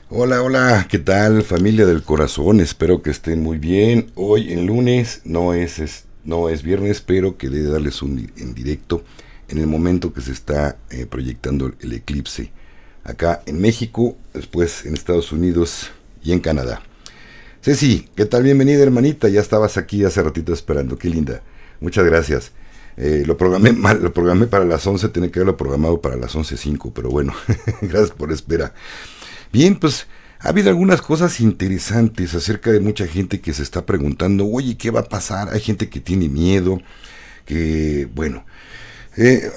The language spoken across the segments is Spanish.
Hola, hola, ¿qué tal familia del corazón? Espero que estén muy bien. Hoy en lunes no es viernes, pero quería darles en directo en el momento que se está proyectando el eclipse acá en México, después en Estados Unidos y en Canadá. Ceci, ¿qué tal? Bienvenida hermanita, ya estabas aquí hace ratito esperando, qué linda. Muchas gracias. Lo programé mal, lo programé para las 11, tenía que haberlo programado para las 11:05, pero bueno, gracias por la espera. Bien, pues ha habido algunas cosas interesantes acerca de mucha gente que se está preguntando, oye, ¿qué va a pasar? Hay gente que tiene miedo, que, bueno,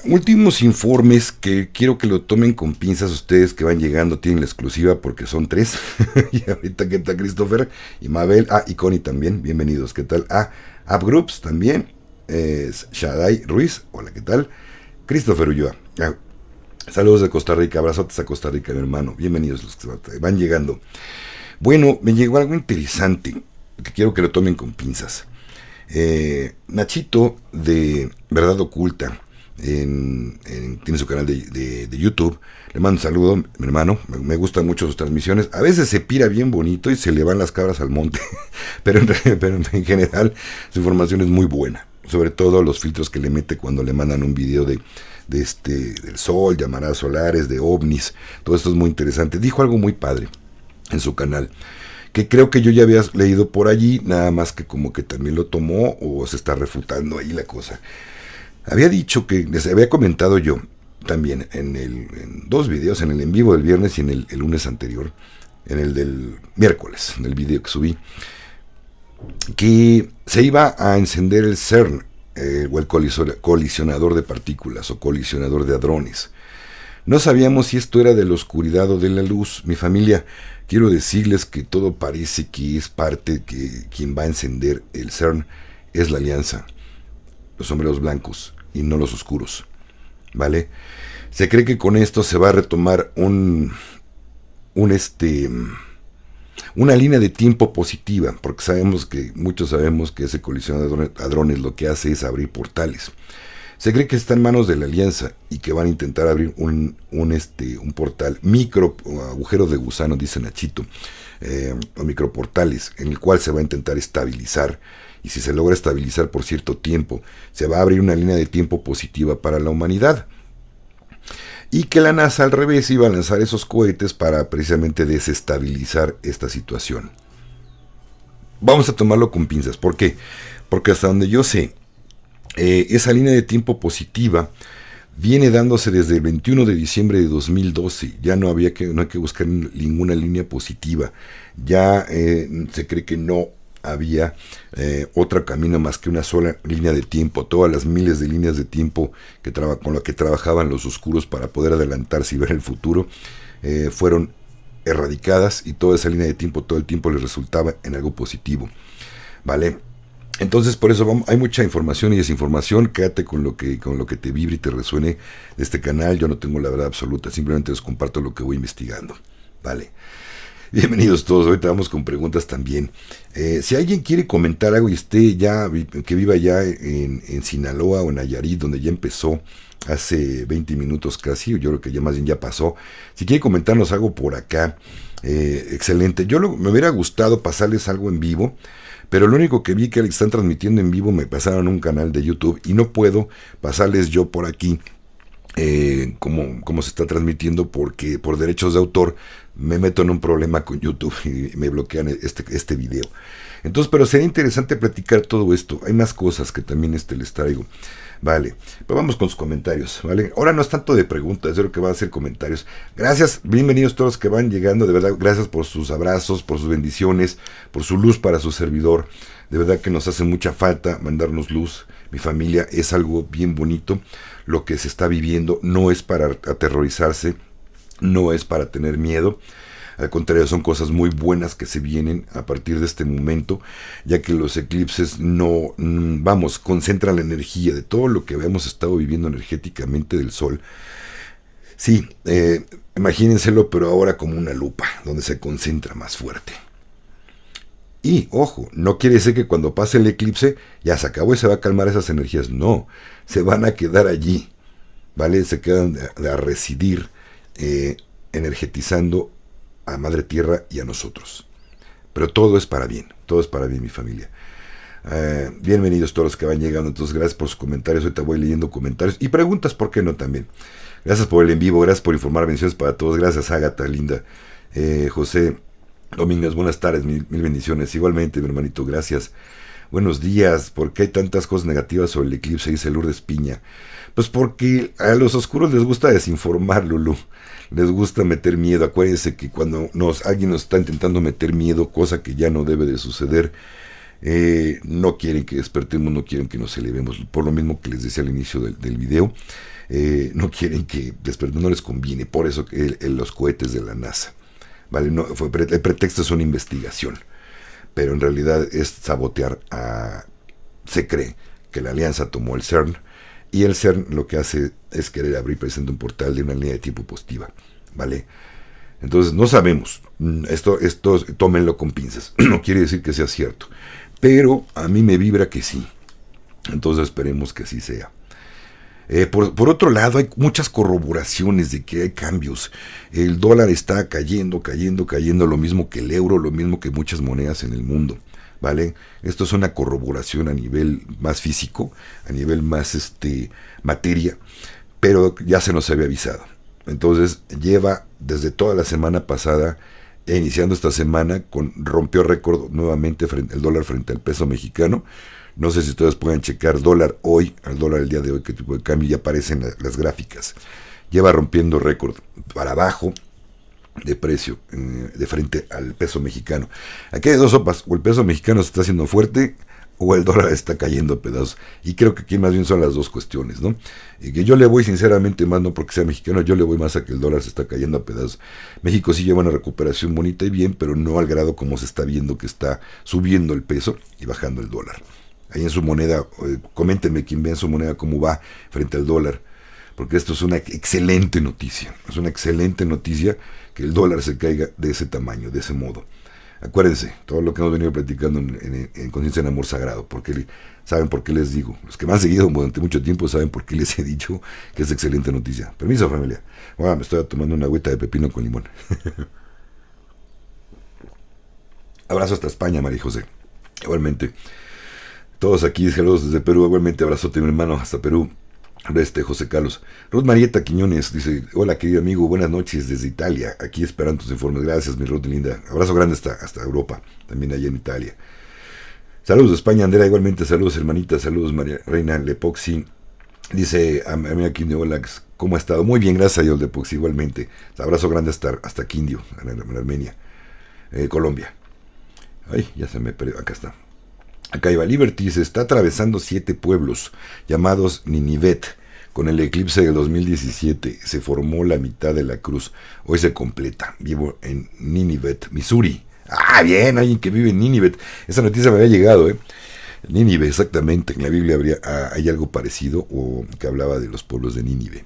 últimos informes que quiero que lo tomen con pinzas ustedes que van llegando, tienen la exclusiva porque son tres. Y ahorita que está Christopher y Mabel, y Connie también, bienvenidos, ¿qué tal? App Groups también, Shadai Ruiz, hola, ¿qué tal? Christopher Ulloa, saludos de Costa Rica, abrazotes a Costa Rica, mi hermano. Bienvenidos los que van llegando. Bueno, me llegó algo interesante que quiero que lo tomen con pinzas. Nachito de Verdad Oculta tiene su canal de YouTube. Le mando un saludo, mi hermano. Me gustan mucho sus transmisiones. A veces se pira bien bonito y se le van las cabras al monte. pero en general su información es muy buena. Sobre todo los filtros que le mete cuando le mandan un video del sol, llamadas solares, de ovnis. Todo esto es muy interesante. Dijo algo muy padre en su canal, que creo que yo ya había leído por allí, nada más que como que también lo tomó o se está refutando ahí la cosa. Había dicho que, les había comentado yo también en dos videos, en el en vivo del viernes y en el lunes anterior, en el del miércoles, en el video que subí, que se iba a encender el CERN, o el colisionador de partículas o colisionador de hadrones. No sabíamos si esto era de la oscuridad o de la luz. Mi familia, quiero decirles que todo parece que es parte que quien va a encender el CERN es la alianza, los sombreros blancos y no los oscuros, ¿vale? Se cree que con esto se va a retomar un una línea de tiempo positiva, porque muchos sabemos que ese colisionador de hadrones lo que hace es abrir portales. Se cree que está en manos de la alianza y que van a intentar abrir un portal, micro agujero de gusano, dice Nachito, o microportales, en el cual se va a intentar estabilizar. Y si se logra estabilizar por cierto tiempo, se va a abrir una línea de tiempo positiva para la humanidad. Y que la NASA al revés iba a lanzar esos cohetes para precisamente desestabilizar esta situación. Vamos a tomarlo con pinzas. ¿Por qué? Porque hasta donde yo sé, esa línea de tiempo positiva viene dándose desde el 21 de diciembre de 2012. Ya no hay que buscar ninguna línea positiva. Ya se cree que no había otro camino más que una sola línea de tiempo. Todas las miles de líneas de tiempo con las que trabajaban los oscuros para poder adelantarse y ver el futuro fueron erradicadas, y toda esa línea de tiempo todo el tiempo les resultaba en algo positivo, ¿vale? Entonces por eso hay mucha información y desinformación. Quédate con lo que te vibre y te resuene de este canal. Yo no tengo la verdad absoluta, simplemente les comparto lo que voy investigando, ¿vale? Bienvenidos todos, ahorita vamos con preguntas también. Si alguien quiere comentar algo y esté ya, que viva ya en Sinaloa o en Nayarit, donde ya empezó hace 20 minutos casi, o yo creo que ya más bien ya pasó. Si quiere comentarnos algo por acá, excelente. Me hubiera gustado pasarles algo en vivo, pero lo único que vi que están transmitiendo en vivo me pasaron un canal de YouTube y no puedo pasarles yo por aquí como se está transmitiendo, porque por derechos de autor me meto en un problema con YouTube y me bloquean este video. Entonces, pero sería interesante platicar todo esto. Hay más cosas que también les traigo. Vale, pues vamos con sus comentarios, ¿vale? Ahora no es tanto de preguntas, es lo que van a ser comentarios. Gracias, bienvenidos todos los que van llegando, de verdad, gracias por sus abrazos, por sus bendiciones, por su luz para su servidor. De verdad que nos hace mucha falta mandarnos luz. Mi familia, es algo bien bonito. Lo que se está viviendo no es para aterrorizarse, no es para tener miedo. Al contrario, son cosas muy buenas que se vienen a partir de este momento, ya que los eclipses concentran la energía de todo lo que hemos estado viviendo energéticamente del Sol. Sí, imagínenselo, pero ahora como una lupa, donde se concentra más fuerte. Y, ojo, no quiere decir que cuando pase el eclipse ya se acabó y se va a calmar esas energías. No, se van a quedar allí, ¿vale? Se quedan a residir energetizando a Madre Tierra y a nosotros. Pero todo es para bien, mi familia. Bienvenidos todos los que van llegando, entonces gracias por sus comentarios. Ahorita voy leyendo comentarios y preguntas, ¿por qué no también? Gracias por el en vivo, gracias por informar, bendiciones para todos. Gracias, Ágata, linda. José Domínguez, buenas tardes, mil bendiciones. Igualmente, mi hermanito, gracias. Buenos días. ¿Por qué hay tantas cosas negativas sobre el eclipse? Dice Lourdes Piña. Pues porque a los oscuros les gusta desinformar, Lulú. Les gusta meter miedo. Acuérdense que cuando alguien nos está intentando meter miedo, cosa que ya no debe de suceder, no quieren que despertemos, no quieren que nos elevemos. Por lo mismo que les decía al inicio del video, no quieren que despertemos, no les conviene. Por eso los cohetes de la NASA, ¿vale? El pretexto es una investigación, pero en realidad es sabotear se cree que la alianza tomó el CERN, y el CERN lo que hace es querer abrir presente un portal de una línea de tiempo positiva, ¿vale? Entonces no sabemos, esto tómenlo con pinzas, no quiere decir que sea cierto, pero a mí me vibra que sí, entonces esperemos que así sea. Por otro lado, hay muchas corroboraciones de que hay cambios. El dólar está cayendo, lo mismo que el euro, lo mismo que muchas monedas en el mundo, ¿vale? Esto es una corroboración a nivel más físico, a nivel más materia, pero ya se nos había avisado. Entonces lleva desde toda la semana pasada, iniciando esta semana, rompió récord nuevamente el dólar frente al peso mexicano. No sé si ustedes pueden checar dólar hoy, al dólar el día de hoy, qué tipo de cambio, ya aparecen las gráficas. Lleva rompiendo récord para abajo de precio de frente al peso mexicano. Aquí hay dos sopas: o el peso mexicano se está haciendo fuerte, o el dólar está cayendo a pedazos. Y creo que aquí más bien son las dos cuestiones, ¿no? Y que yo le voy sinceramente más, no porque sea mexicano, yo le voy más a que el dólar se está cayendo a pedazos. México sí lleva una recuperación bonita y bien, pero no al grado como se está viendo que está subiendo el peso y bajando el dólar. Ahí en su moneda, coméntenme quien vea en su moneda cómo va frente al dólar, porque esto es una excelente noticia. Es una excelente noticia que el dólar se caiga de ese tamaño, de ese modo. Acuérdense, todo lo que hemos venido platicando en Conciencia en Amor Sagrado, porque saben por qué les digo. Los que me han seguido durante mucho tiempo saben por qué les he dicho que es excelente noticia. Permiso, familia. Bueno, me estoy tomando una agüita de pepino con limón. Abrazo hasta España, María José. Igualmente. Todos aquí, saludos desde Perú. Igualmente, abrazote, mi hermano, hasta Perú. José Carlos. Ruth Marieta Quiñones dice: hola, querido amigo, buenas noches desde Italia. Aquí esperando tus informes. Gracias, mi Ruth linda. Abrazo grande hasta Europa, también allá en Italia. Saludos de España, Andrea. Igualmente, saludos, hermanita. Saludos, María Reina Lepoxi. Dice a mí aquí de hola, ¿cómo ha estado? Muy bien, gracias a Dios, Lepoxi. Igualmente. Abrazo grande hasta Quindio, en Armenia. Colombia. Ay, ya se me perdió. Acá está. Acá iba Liberty, se está atravesando 7 pueblos llamados Ninivet. Con el eclipse del 2017 se formó la mitad de la cruz. Hoy se completa. Vivo en Ninivet, Missouri. Ah, bien, alguien que vive en Ninivet. Esa noticia me había llegado, Nínive, exactamente. En la Biblia hay algo parecido, o que hablaba de los pueblos de Nínive.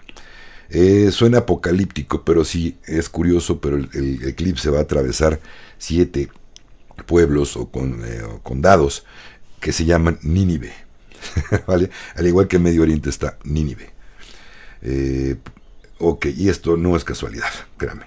Suena apocalíptico, pero sí, es curioso, pero el eclipse va a atravesar 7 pueblos o condados que se llaman Nínive, ¿vale? Al igual que en Medio Oriente está Nínive. Ok, y esto no es casualidad, créame.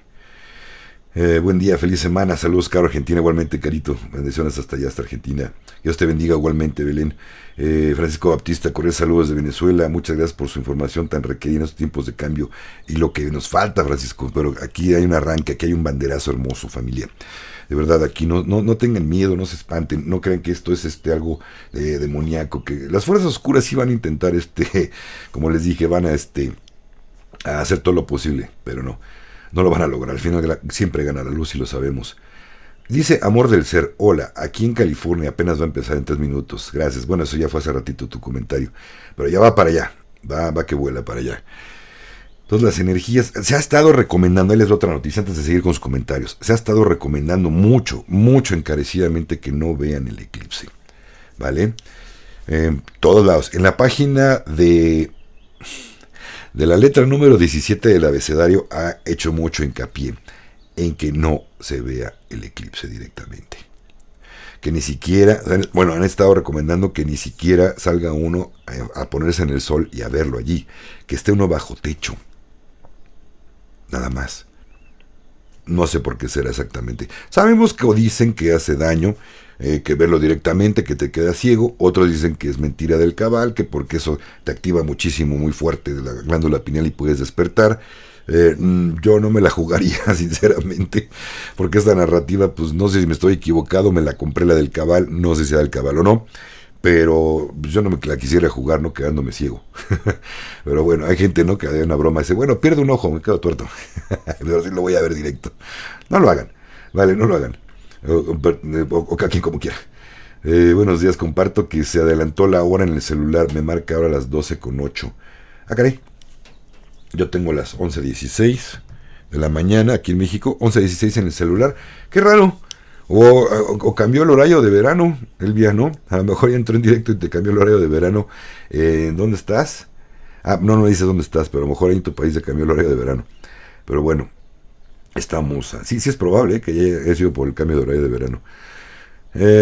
Buen día, feliz semana, saludos, caro Argentina, igualmente, carito, bendiciones hasta allá, hasta Argentina. Dios te bendiga igualmente, Belén. Francisco Baptista Correa, saludos de Venezuela, muchas gracias por su información tan requerida en estos tiempos de cambio y lo que nos falta, Francisco, pero aquí hay un arranque, aquí hay un banderazo hermoso, familia. De verdad, aquí no tengan miedo, no se espanten, no crean que esto es algo demoníaco, que las fuerzas oscuras sí van a intentar, como les dije, van a hacer todo lo posible, pero no lo van a lograr. Al final siempre gana la luz y lo sabemos. Dice Amor del Ser: hola, aquí en California apenas va a empezar en 3 minutos. Gracias. Bueno, eso ya fue hace ratito tu comentario, pero ya va para allá, va que vuela para allá. Entonces las energías, se ha estado recomendando, ahí les doy otra noticia antes de seguir con sus comentarios, se ha estado recomendando mucho encarecidamente que no vean el eclipse, ¿vale? Todos lados, en la página de la letra número 17 del abecedario ha hecho mucho hincapié en que no se vea el eclipse directamente. Que ni siquiera, bueno, han estado recomendando que ni siquiera salga uno a ponerse en el sol y a verlo allí, que esté uno bajo techo. Nada más. No sé por qué será exactamente. Sabemos que o dicen que hace daño, que verlo directamente, que te queda ciego. Otros dicen que es mentira del cabal, que porque eso te activa muchísimo, muy fuerte de la glándula pineal y puedes despertar. Yo no me la jugaría, sinceramente, porque esta narrativa, pues no sé si me estoy equivocado, me la compré la del cabal, no sé si era del cabal o no, pero yo no me la quisiera jugar, no quedándome ciego. Pero bueno, hay gente, ¿no?, que hay una broma, dice, bueno, pierdo un ojo, me quedo tuerto. Pero sí lo voy a ver directo. No lo hagan, vale, no lo hagan. O cada quien como quiera. Buenos días, comparto que se adelantó la hora en el celular, me marca ahora las 12:08. Ah, caray. Yo tengo las 11:16 de la mañana aquí en México, 11:16 en el celular. Qué raro. O cambió el horario de verano, Elvia, ¿no? A lo mejor ya entró en directo y te cambió el horario de verano. ¿Dónde estás? Ah, no dice dónde estás, pero a lo mejor ahí en tu país se cambió el horario de verano. Pero bueno, estamos... Sí es probable que haya sido por el cambio de horario de verano.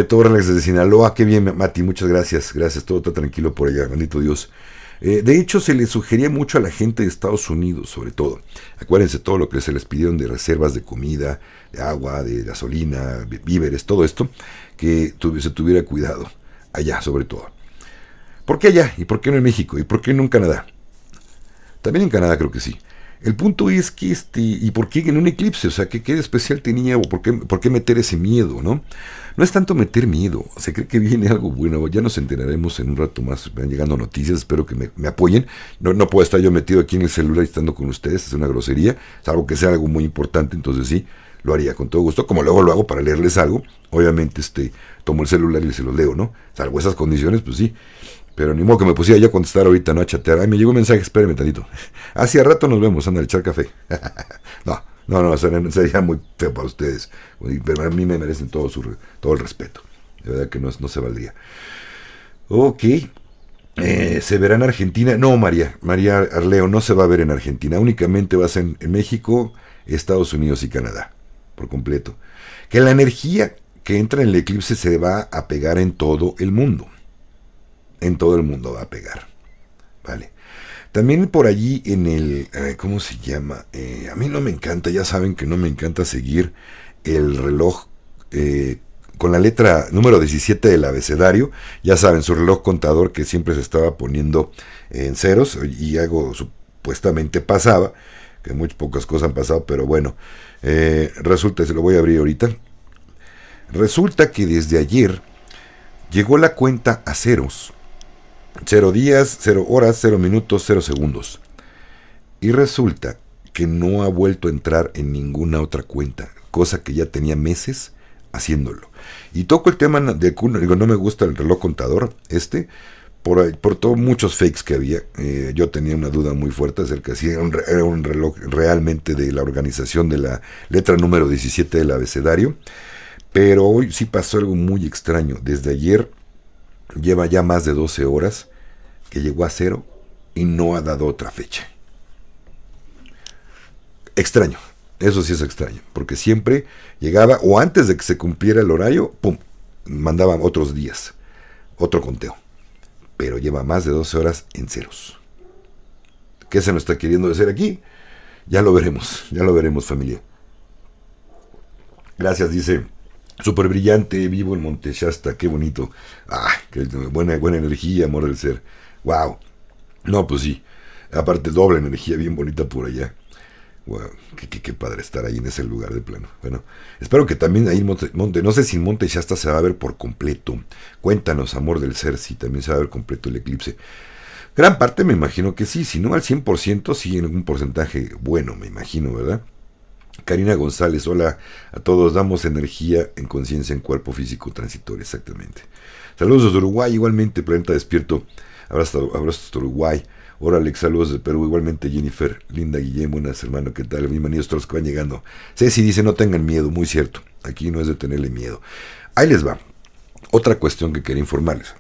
Todo relax desde Sinaloa, qué bien, Mati, muchas gracias. Gracias, todo está tranquilo por allá, bendito Dios. De hecho, se le sugería mucho a la gente de Estados Unidos, sobre todo. Acuérdense todo lo que se les pidieron de reservas de comida, de agua, de gasolina, de víveres, todo esto, que se tuviera cuidado. Allá, sobre todo. ¿Por qué allá? ¿Y por qué no en México? ¿Y por qué no en Canadá? También en Canadá creo que sí. El punto es que ¿y por qué en un eclipse? O sea, ¿qué de especial tenía? ¿O por qué meter ese miedo, no? No es tanto meter miedo, se cree que viene algo bueno, ya nos enteraremos en un rato más, van llegando noticias, espero que me apoyen. No puedo estar yo metido aquí en el celular estando con ustedes, es una grosería, salvo que sea algo muy importante, entonces sí, lo haría con todo gusto, como luego lo hago para leerles algo, obviamente tomo el celular y se los leo, ¿no? Salvo esas condiciones, pues sí. Pero ni modo que me pusiera yo a contestar ahorita, no a chatear. Ay, me llegó un mensaje, espérame tantito. Hace rato nos vemos, anda a echar café. No, sería muy feo para ustedes. Pero a mí me merecen todo el respeto. De verdad que no se valdría. Ok. ¿Se verá en Argentina? No, María Arleo, no se va a ver en Argentina. Únicamente va a ser en México, Estados Unidos y Canadá. Por completo. Que la energía que entra en el eclipse se va a pegar en todo el mundo. En todo el mundo va a pegar. Vale. También por allí en el... ¿cómo se llama? A mí no me encanta, ya saben que no me encanta seguir el reloj con la letra número 17 del abecedario. Ya saben, su reloj contador que siempre se estaba poniendo en ceros y algo supuestamente pasaba, que muy pocas cosas han pasado, pero bueno, resulta, se lo voy a abrir ahorita. Resulta que desde ayer llegó la cuenta a ceros. 0 días, 0 horas, 0 minutos, 0 segundos. Y resulta que no ha vuelto a entrar en ninguna otra cuenta, cosa que ya tenía meses haciéndolo. Y toco el tema de Kuhn, digo, no me gusta el reloj contador, por todos muchos fakes que había. Yo tenía una duda muy fuerte acerca de si era un reloj realmente de la organización de la letra número 17 del abecedario. Pero hoy sí pasó algo muy extraño. Desde ayer lleva ya más de 12 horas que llegó a cero y no ha dado otra fecha. Extraño, eso sí es extraño, porque siempre llegaba, o antes de que se cumpliera el horario, pum, mandaban otros días, otro conteo. Pero lleva más de 12 horas en ceros. ¿Qué se nos está queriendo decir aquí? Ya lo veremos, familia. Gracias, dice... Súper brillante, vivo en Monte Shasta, qué bonito. Qué buena energía, amor del ser. Wow. No, pues sí. Aparte, doble energía, bien bonita por allá. Wow, qué padre estar ahí en ese lugar de plano. Bueno, espero que también ahí en Monte, no sé si en Monte Shasta se va a ver por completo. Cuéntanos, amor del ser, si también se va a ver completo el eclipse. Gran parte me imagino que sí, si no al 100%, sí en un porcentaje bueno, me imagino, ¿verdad? Karina González, hola a todos, damos energía en conciencia en cuerpo físico transitorio, exactamente. Saludos desde Uruguay, igualmente, Planeta Despierto, abrazos de Uruguay. Hola Alex, saludos de Perú, igualmente Jennifer, Linda, Guillermo, buenas hermano, ¿qué tal? Bienvenidos todos los que van llegando. Ceci dice, no tengan miedo, muy cierto, aquí no es de tenerle miedo. Ahí les va, otra cuestión que quería informarles.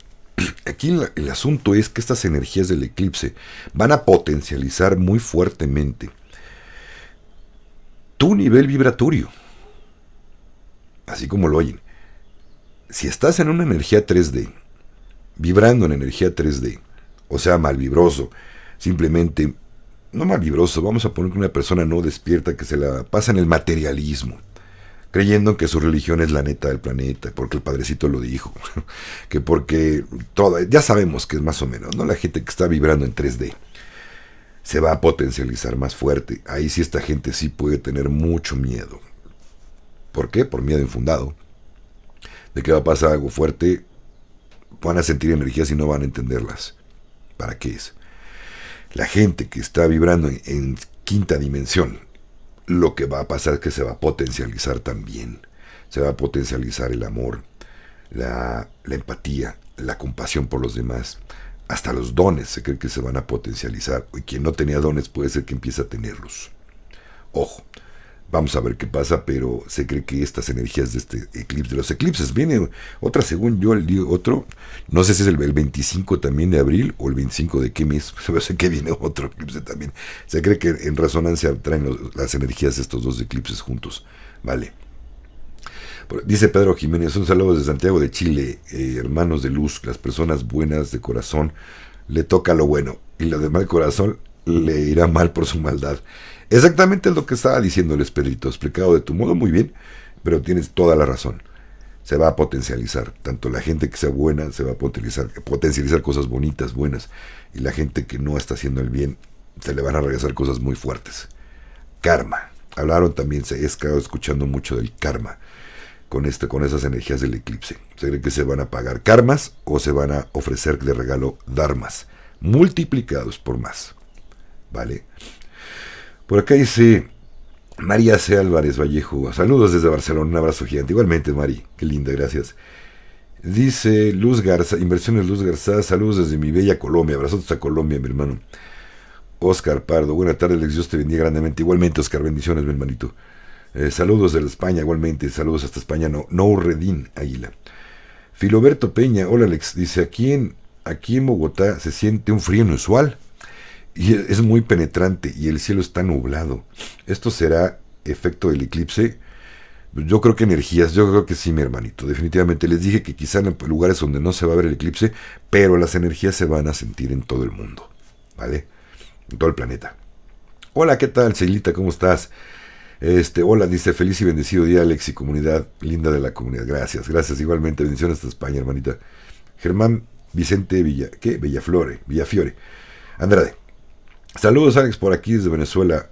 Aquí el asunto es que estas energías del eclipse van a potencializar muy fuertemente tu nivel vibratorio, así como lo oyen. Si estás en una energía 3D, vibrando en energía 3D, o sea, mal vibroso, simplemente no malvibroso, vamos a poner que una persona no despierta, que se la pasa en el materialismo, creyendo que su religión es la neta del planeta, porque el padrecito lo dijo, que porque todo, ya sabemos que es más o menos, ¿no? La gente que está vibrando en 3D se va a potencializar más fuerte. Ahí sí esta gente sí puede tener mucho miedo. ¿Por qué? Por miedo infundado. De que va a pasar algo fuerte, van a sentir energías y no van a entenderlas. ¿Para qué es? La gente que está vibrando en quinta dimensión, lo que va a pasar es que se va a potencializar también. Se va a potencializar el amor, la empatía, la compasión por los demás. Hasta los dones se cree que se van a potencializar. Y quien no tenía dones puede ser que empiece a tenerlos. Ojo, vamos a ver qué pasa, pero se cree que estas energías de este eclipse, de los eclipses, viene otra, según yo, otro, no sé si es el 25 también de abril o el 25 de qué mes, pero sé que viene otro eclipse también. Se cree que en resonancia traen las energías de estos dos eclipses juntos. Vale. Dice Pedro Jiménez, un saludo desde Santiago de Chile, hermanos de luz, las personas buenas de corazón, le toca lo bueno, y los de mal corazón le irá mal por su maldad. Exactamente lo que estaba diciéndoles, Pedrito, explicado de tu modo muy bien, pero tienes toda la razón. Se va a potencializar, tanto la gente que sea buena se va a potencializar cosas bonitas, buenas, y la gente que no está haciendo el bien, se le van a regresar cosas muy fuertes. Karma. Hablaron también, se he estado escuchando mucho del karma con esas energías del eclipse. Se cree que se van a pagar karmas o se van a ofrecer de regalo dharmas, multiplicados por más. ¿Vale? Por acá dice María C. Álvarez Vallejo, saludos desde Barcelona, un abrazo gigante. Igualmente, Mari, qué linda, gracias. Dice Luz Garza, Inversiones Luz Garza, saludos desde mi bella Colombia, abrazos hasta Colombia, mi hermano. Oscar Pardo, buena tarde, Alex, Dios te bendiga grandemente. Igualmente, Oscar, bendiciones, mi hermanito. Saludos desde España, igualmente, saludos hasta España, Noureddin Águila. Filoberto Peña, hola Alex, dice, aquí en Bogotá se siente un frío inusual y es muy penetrante y el cielo está nublado. ¿Esto será efecto del eclipse? Yo creo que energías, yo creo que sí, mi hermanito, definitivamente. Les dije que quizá en lugares donde no se va a ver el eclipse, pero las energías se van a sentir en todo el mundo, ¿vale? En todo el planeta. Hola, ¿qué tal, Ceilita? ¿Cómo estás? Hola, dice, feliz y bendecido día, Alex, y comunidad linda de la comunidad. Gracias, igualmente, bendiciones hasta España, hermanita. Germán Vicente Villafiore. Andrade. Saludos, Alex, por aquí desde Venezuela.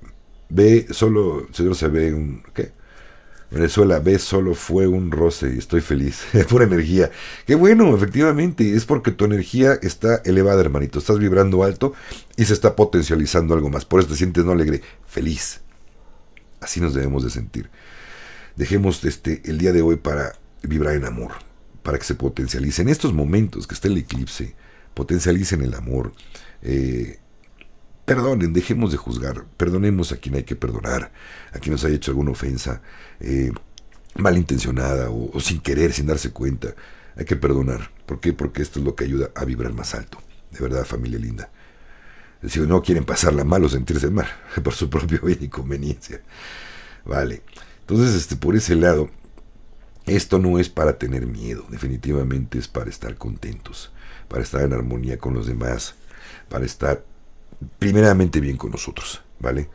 Señor, se ve un... ¿qué? Venezuela, solo fue un roce y estoy feliz. Pura energía. Qué bueno, efectivamente, es porque tu energía está elevada, hermanito. Estás vibrando alto y se está potencializando algo más. Por eso te sientes no alegre, feliz. Así nos debemos de sentir. Dejemos el día de hoy para vibrar en amor, para que se potencialice. En estos momentos que está el eclipse, potencialicen el amor. Perdonen, dejemos de juzgar. Perdonemos a quien hay que perdonar, a quien nos haya hecho alguna ofensa malintencionada o sin querer, sin darse cuenta. Hay que perdonar. ¿Por qué? Porque esto es lo que ayuda a vibrar más alto. De verdad, familia linda. Si no quieren pasarla mal o sentirse mal, por su propio bien y conveniencia. Vale. Entonces, por ese lado, esto no es para tener miedo. Definitivamente es para estar contentos, para estar en armonía con los demás, para estar primeramente bien con nosotros. ¿Vale?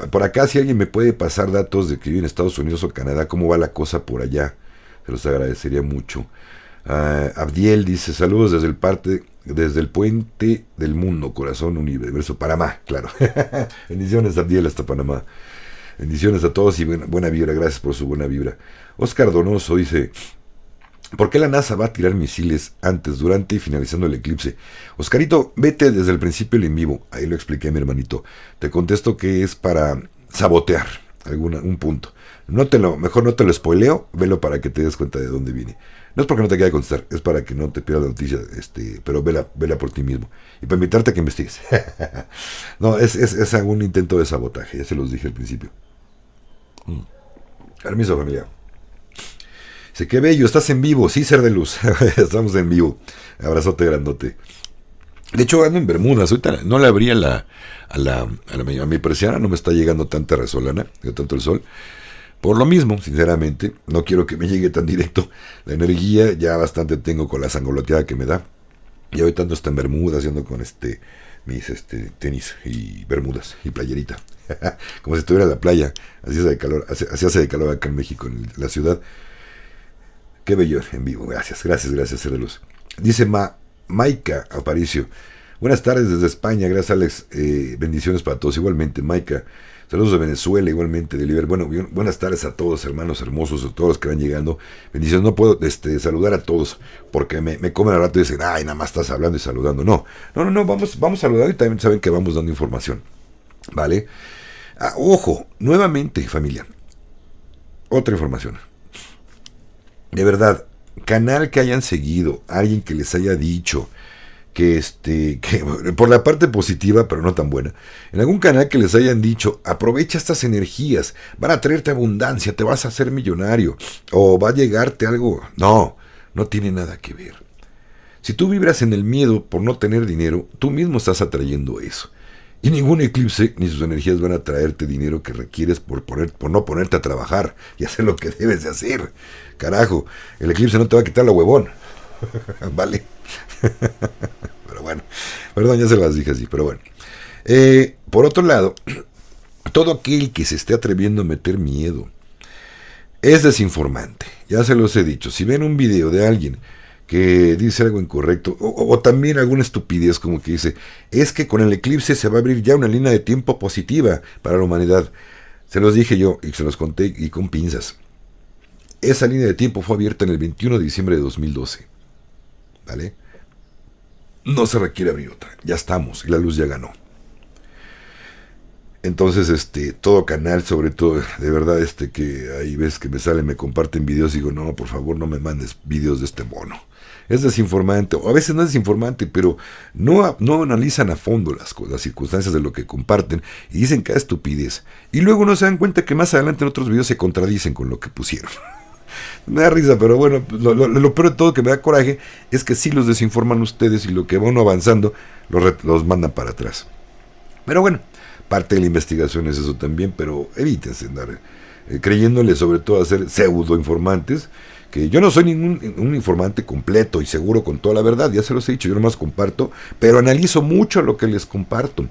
Por acá, si alguien me puede pasar datos de que vive en Estados Unidos o Canadá, cómo va la cosa por allá, se los agradecería mucho. Abdiel dice, saludos desde el puente del mundo, corazón, universo, Panamá, claro. Bendiciones, Abdiel, hasta Panamá. Bendiciones a todos y buena vibra, gracias por su buena vibra. Oscar Donoso dice, ¿por qué la NASA va a tirar misiles antes, durante y finalizando el eclipse? Oscarito, vete desde el principio el en vivo, ahí lo expliqué, mi hermanito. Te contesto que es para sabotear un punto. Mejor no te lo spoileo, velo para que te des cuenta de dónde viene. No es porque no te quiera contestar, es para que no te pierdas la noticia, pero vela por ti mismo. Y para invitarte a que investigues. No, es algún intento de sabotaje, ya se los dije al principio. Permiso, familia. Dice, qué bello, estás en vivo, sí, ser de luz. Estamos en vivo. Abrazote grandote. De hecho, ando en Bermudas. Ahorita no le abrí a mi persiana, no me está llegando tanta resolana, tanto el sol. Por lo mismo, sinceramente, no quiero que me llegue tan directo la energía, ya bastante tengo con la sangoloteada que me da. Y ahorita ando hasta en Bermudas, ando con mis tenis y bermudas y playerita. Como si estuviera en la playa. Así hace de calor, así hace de calor acá en México, en la ciudad. Qué bello en vivo. Gracias, gracias, gracias, ser de luz. Dice Maika Aparicio. Buenas tardes desde España. Gracias, Alex. Bendiciones para todos. Igualmente, Maika. Saludos de Venezuela, igualmente de Liber. Bueno, buenas tardes a todos, hermanos hermosos, a todos los que van llegando. Bendiciones. No puedo saludar a todos porque me comen al rato y dicen, ay, nada más estás hablando y saludando. No, vamos saludando y también saben que vamos dando información. ¿Vale? Ojo, nuevamente, familia. Otra información. De verdad, canal que hayan seguido, alguien que les haya dicho que por la parte positiva, pero no tan buena, en algún canal que les hayan dicho, aprovecha estas energías, van a traerte abundancia, te vas a hacer millonario, o va a llegarte algo. No tiene nada que ver. Si tú vibras en el miedo por no tener dinero, tú mismo estás atrayendo eso. Y ningún eclipse ni sus energías van a traerte dinero que requieres por no ponerte a trabajar y hacer lo que debes de hacer. Carajo, el eclipse no te va a quitar la huevón. ¿Vale? Pero bueno, perdón, ya se las dije así, pero bueno. Por otro lado, todo aquel que se esté atreviendo a meter miedo es desinformante. Ya se los he dicho. Si ven un video de alguien que dice algo incorrecto, o también alguna estupidez como que dice, es que con el eclipse se va a abrir ya una línea de tiempo positiva para la humanidad. Se los dije yo y se los conté y con pinzas. Esa línea de tiempo fue abierta en el 21 de diciembre de 2012. ¿Vale? No se requiere abrir otra. Ya estamos y la luz ya ganó. Entonces, todo canal, sobre todo, de verdad, que hay veces que me comparten videos y digo, no, por favor, no me mandes videos de este mono. Es desinformante, o a veces no es desinformante, pero no analizan a fondo las circunstancias de lo que comparten y dicen cada estupidez. Y luego no se dan cuenta que más adelante en otros videos se contradicen con lo que pusieron. Me da risa, pero bueno, lo peor de todo que me da coraje es que sí los desinforman ustedes y lo que van avanzando los mandan para atrás. Pero bueno, parte de la investigación es eso también, pero evítense andar creyéndole sobre todo a ser pseudo informantes, que yo no soy un informante completo y seguro con toda la verdad, ya se los he dicho, yo nomás comparto, pero analizo mucho lo que les comparto,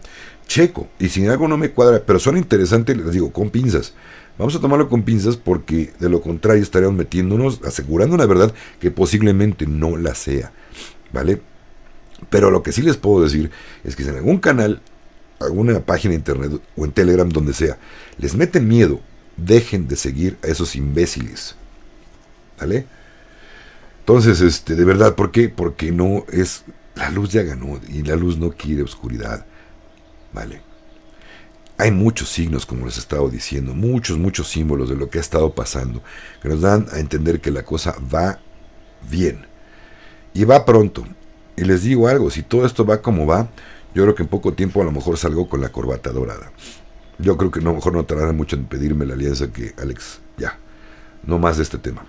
checo, y si algo no me cuadra, pero son interesantes, les digo, con pinzas. Vamos a tomarlo con pinzas porque de lo contrario estaríamos metiéndonos, asegurando una verdad que posiblemente no la sea, ¿vale? Pero lo que sí les puedo decir es que si en algún canal, alguna página de internet o en Telegram, donde sea, les meten miedo, dejen de seguir a esos imbéciles, ¿vale? Entonces, de verdad, ¿por qué? Porque no es, la luz ya ganó y la luz no quiere oscuridad, ¿vale? Hay muchos signos, como les he estado diciendo, muchos símbolos de lo que ha estado pasando, que nos dan a entender que la cosa va bien. Y va pronto. Y les digo algo, si todo esto va como va, yo creo que en poco tiempo a lo mejor salgo con la corbata dorada. Yo creo que a lo mejor no tardará mucho en pedirme la alianza que, Alex, ya, no más de este tema.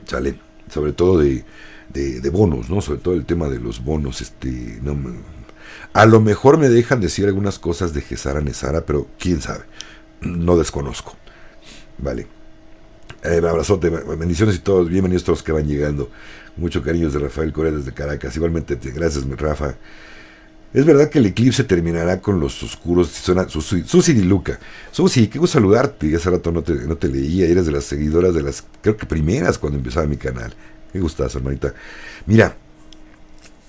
¿Sale? Sobre todo de bonos, ¿no? Sobre todo el tema de los bonos, a lo mejor me dejan decir algunas cosas de Gesara Nesara, pero quién sabe, no desconozco. Vale. Abrazote, bendiciones y todos, bienvenidos todos que van llegando. Mucho cariño de Rafael Correa desde Caracas. Igualmente, gracias, Rafa. Es verdad que el eclipse terminará con los oscuros. Susi Diluca. Susi, qué gusto saludarte. Hace rato no te leía. Eres de las seguidoras de las, creo que primeras cuando empezaba mi canal. Qué gustazo, hermanita. Mira,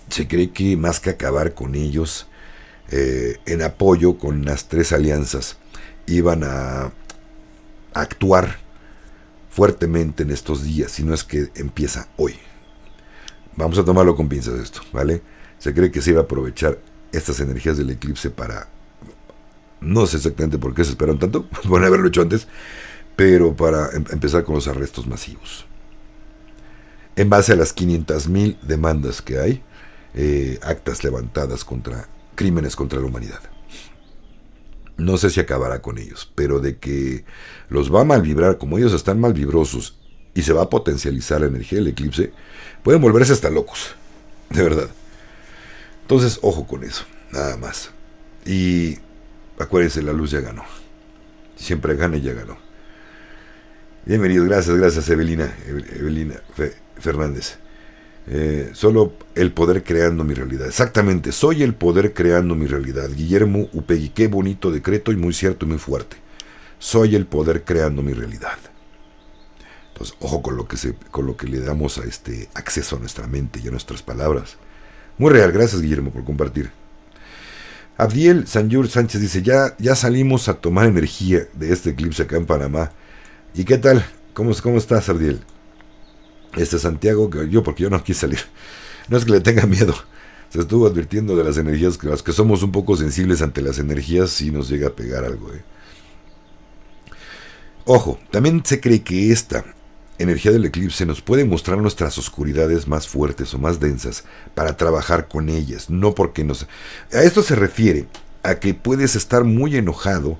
se cree que más que acabar con ellos, en apoyo con las tres alianzas, iban a actuar fuertemente en estos días, si no es que empieza hoy. Vamos a tomarlo con pinzas esto, ¿vale? Se cree que se iba a aprovechar estas energías del eclipse para, no sé exactamente por qué se esperaron tanto, bueno, haberlo hecho antes, pero para empezar con los arrestos masivos. En base a las 500,000 demandas que hay, actas levantadas contra crímenes contra la humanidad. No sé si acabará con ellos, pero de que los va a mal vibrar, como ellos están mal vibrosos, y se va a potencializar la energía del eclipse, pueden volverse hasta locos, de verdad. Entonces, ojo con eso, nada más. Y acuérdense, la luz ya ganó. Siempre gana y ya ganó. Bienvenidos, gracias Evelina Fernández. Solo el poder creando mi realidad. Exactamente, soy el poder creando mi realidad. Guillermo Upegui, qué bonito decreto y muy cierto y muy fuerte. Soy el poder creando mi realidad. Entonces, ojo con lo que le damos a este acceso a nuestra mente y a nuestras palabras. Muy real, gracias Guillermo por compartir. Abdiel Sanjur Sánchez dice, ya salimos a tomar energía de este eclipse acá en Panamá. ¿Y qué tal? ¿Cómo estás, Abdiel? Santiago, porque yo no quise salir. No es que le tenga miedo. Se estuvo advirtiendo de las energías, que los que somos un poco sensibles ante las energías, sí nos llega a pegar algo. Ojo, también se cree que esta energía del eclipse nos puede mostrar nuestras oscuridades más fuertes o más densas para trabajar con ellas. No porque nos... A esto se refiere a que puedes estar muy enojado,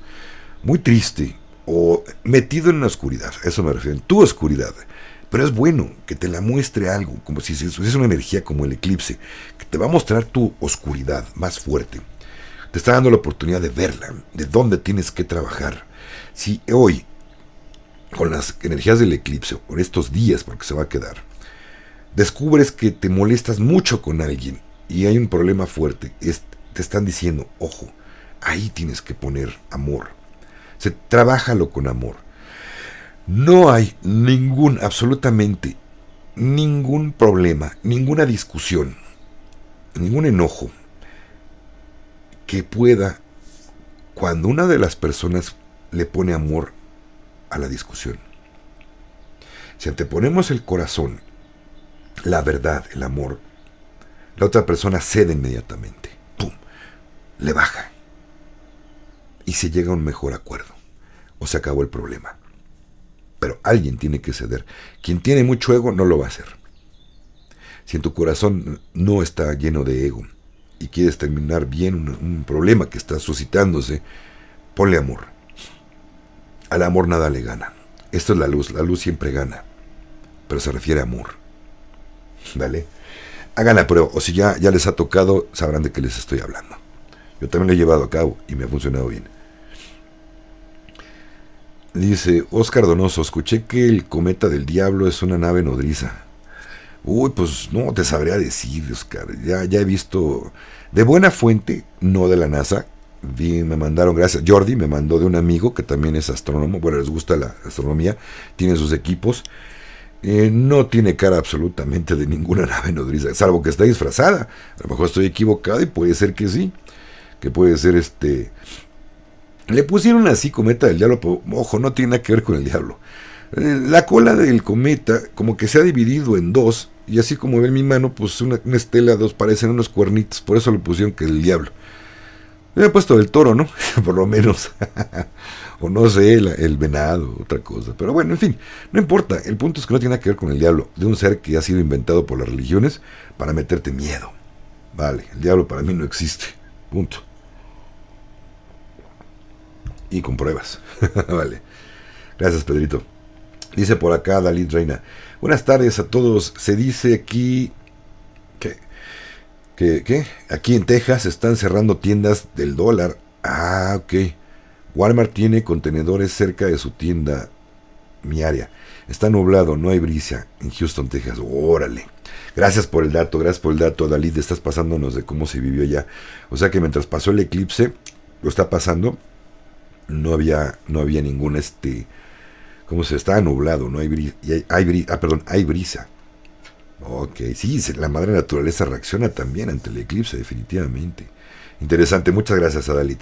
muy triste o metido en la oscuridad. A eso me refiero, en tu oscuridad. Pero es bueno que te la muestre algo, como si es una energía como el eclipse, que te va a mostrar tu oscuridad más fuerte. Te está dando la oportunidad de verla, de dónde tienes que trabajar. Si hoy, con las energías del eclipse, por estos días, porque se va a quedar, descubres que te molestas mucho con alguien y hay un problema fuerte, te están diciendo, ojo, ahí tienes que poner amor. Trabájalo con amor. No hay absolutamente ningún problema, ninguna discusión, ningún enojo que pueda, cuando una de las personas le pone amor a la discusión. Si anteponemos el corazón, la verdad, el amor, la otra persona cede inmediatamente. ¡Pum! Le baja. Y se llega a un mejor acuerdo. O se acabó el problema. Pero alguien tiene que ceder. Quien tiene mucho ego no lo va a hacer. Si en tu corazón no está lleno de ego y quieres terminar bien un problema que está suscitándose, ponle amor. Al amor nada le gana. Esto es la luz siempre gana. Pero se refiere a amor. ¿Vale? Hagan la prueba, o si ya les ha tocado, sabrán de qué les estoy hablando. Yo también lo he llevado a cabo y me ha funcionado bien. Dice Oscar Donoso, escuché que el cometa del diablo es una nave nodriza. Uy, pues no te sabría decir, Oscar. Ya he visto de buena fuente, no de la NASA. Me mandaron, gracias, Jordi me mandó de un amigo que también es astrónomo. Bueno, les gusta la astronomía, tiene sus equipos. No tiene cara absolutamente de ninguna nave nodriza, salvo que está disfrazada. A lo mejor estoy equivocado y puede ser que sí. Que puede ser Le pusieron así cometa del diablo, pero ojo, no tiene nada que ver con el diablo. La cola del cometa como que se ha dividido en dos, y así como ven mi mano, pues una estela, dos, parecen unos cuernitos, por eso le pusieron que el diablo. Me ha puesto el toro, ¿no? Por lo menos. O no sé, el venado, otra cosa. Pero bueno, en fin, no importa. El punto es que no tiene nada que ver con el diablo, de un ser que ha sido inventado por las religiones para meterte miedo. Vale, el diablo para mí no existe. Punto. Y con pruebas. Vale. Gracias, Pedrito. Dice por acá Dalit Reina. Buenas tardes a todos. Se dice aquí que aquí en Texas están cerrando tiendas del dólar. Ah, ok. Walmart tiene contenedores cerca de su tienda, mi área. Está nublado, no hay brisa en Houston, Texas. Órale. Gracias por el dato, Dalit. Estás pasándonos de cómo se vivió allá. O sea que mientras pasó el eclipse, lo está pasando. No había ningún como se estaba nublado, no hay brisa, hay brisa. Ok, sí, la madre naturaleza reacciona también ante el eclipse, definitivamente. Interesante, muchas gracias a Dalit.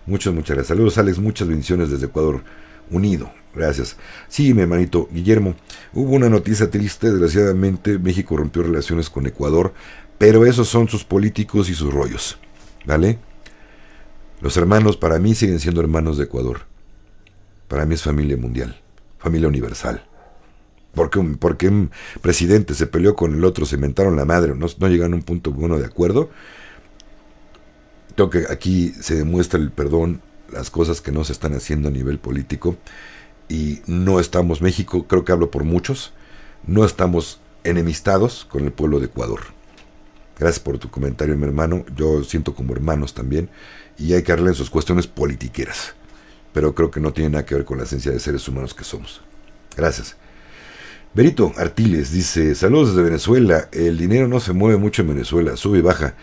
Muchas gracias. Saludos, Alex, muchas bendiciones desde Ecuador unido. Gracias. Sí, mi hermanito Guillermo, hubo una noticia triste, desgraciadamente México rompió relaciones con Ecuador, pero esos son sus políticos y sus rollos. ¿Vale? Los hermanos para mí siguen siendo hermanos de Ecuador. Para mí es familia mundial, familia universal. Porque un presidente se peleó con el otro, se inventaron la madre, no llegaron a un punto bueno de acuerdo. Creo que aquí se demuestra el perdón, las cosas que no se están haciendo a nivel político. Y no estamos, México, creo que hablo por muchos, no estamos enemistados con el pueblo de Ecuador. Gracias por tu comentario, mi hermano. Yo siento como hermanos también. Y hay que arreglar sus cuestiones politiqueras. Pero creo que no tiene nada que ver con la esencia de seres humanos que somos. Gracias. Berito Artiles dice, saludos desde Venezuela, el dinero no se mueve mucho en Venezuela, sube y baja,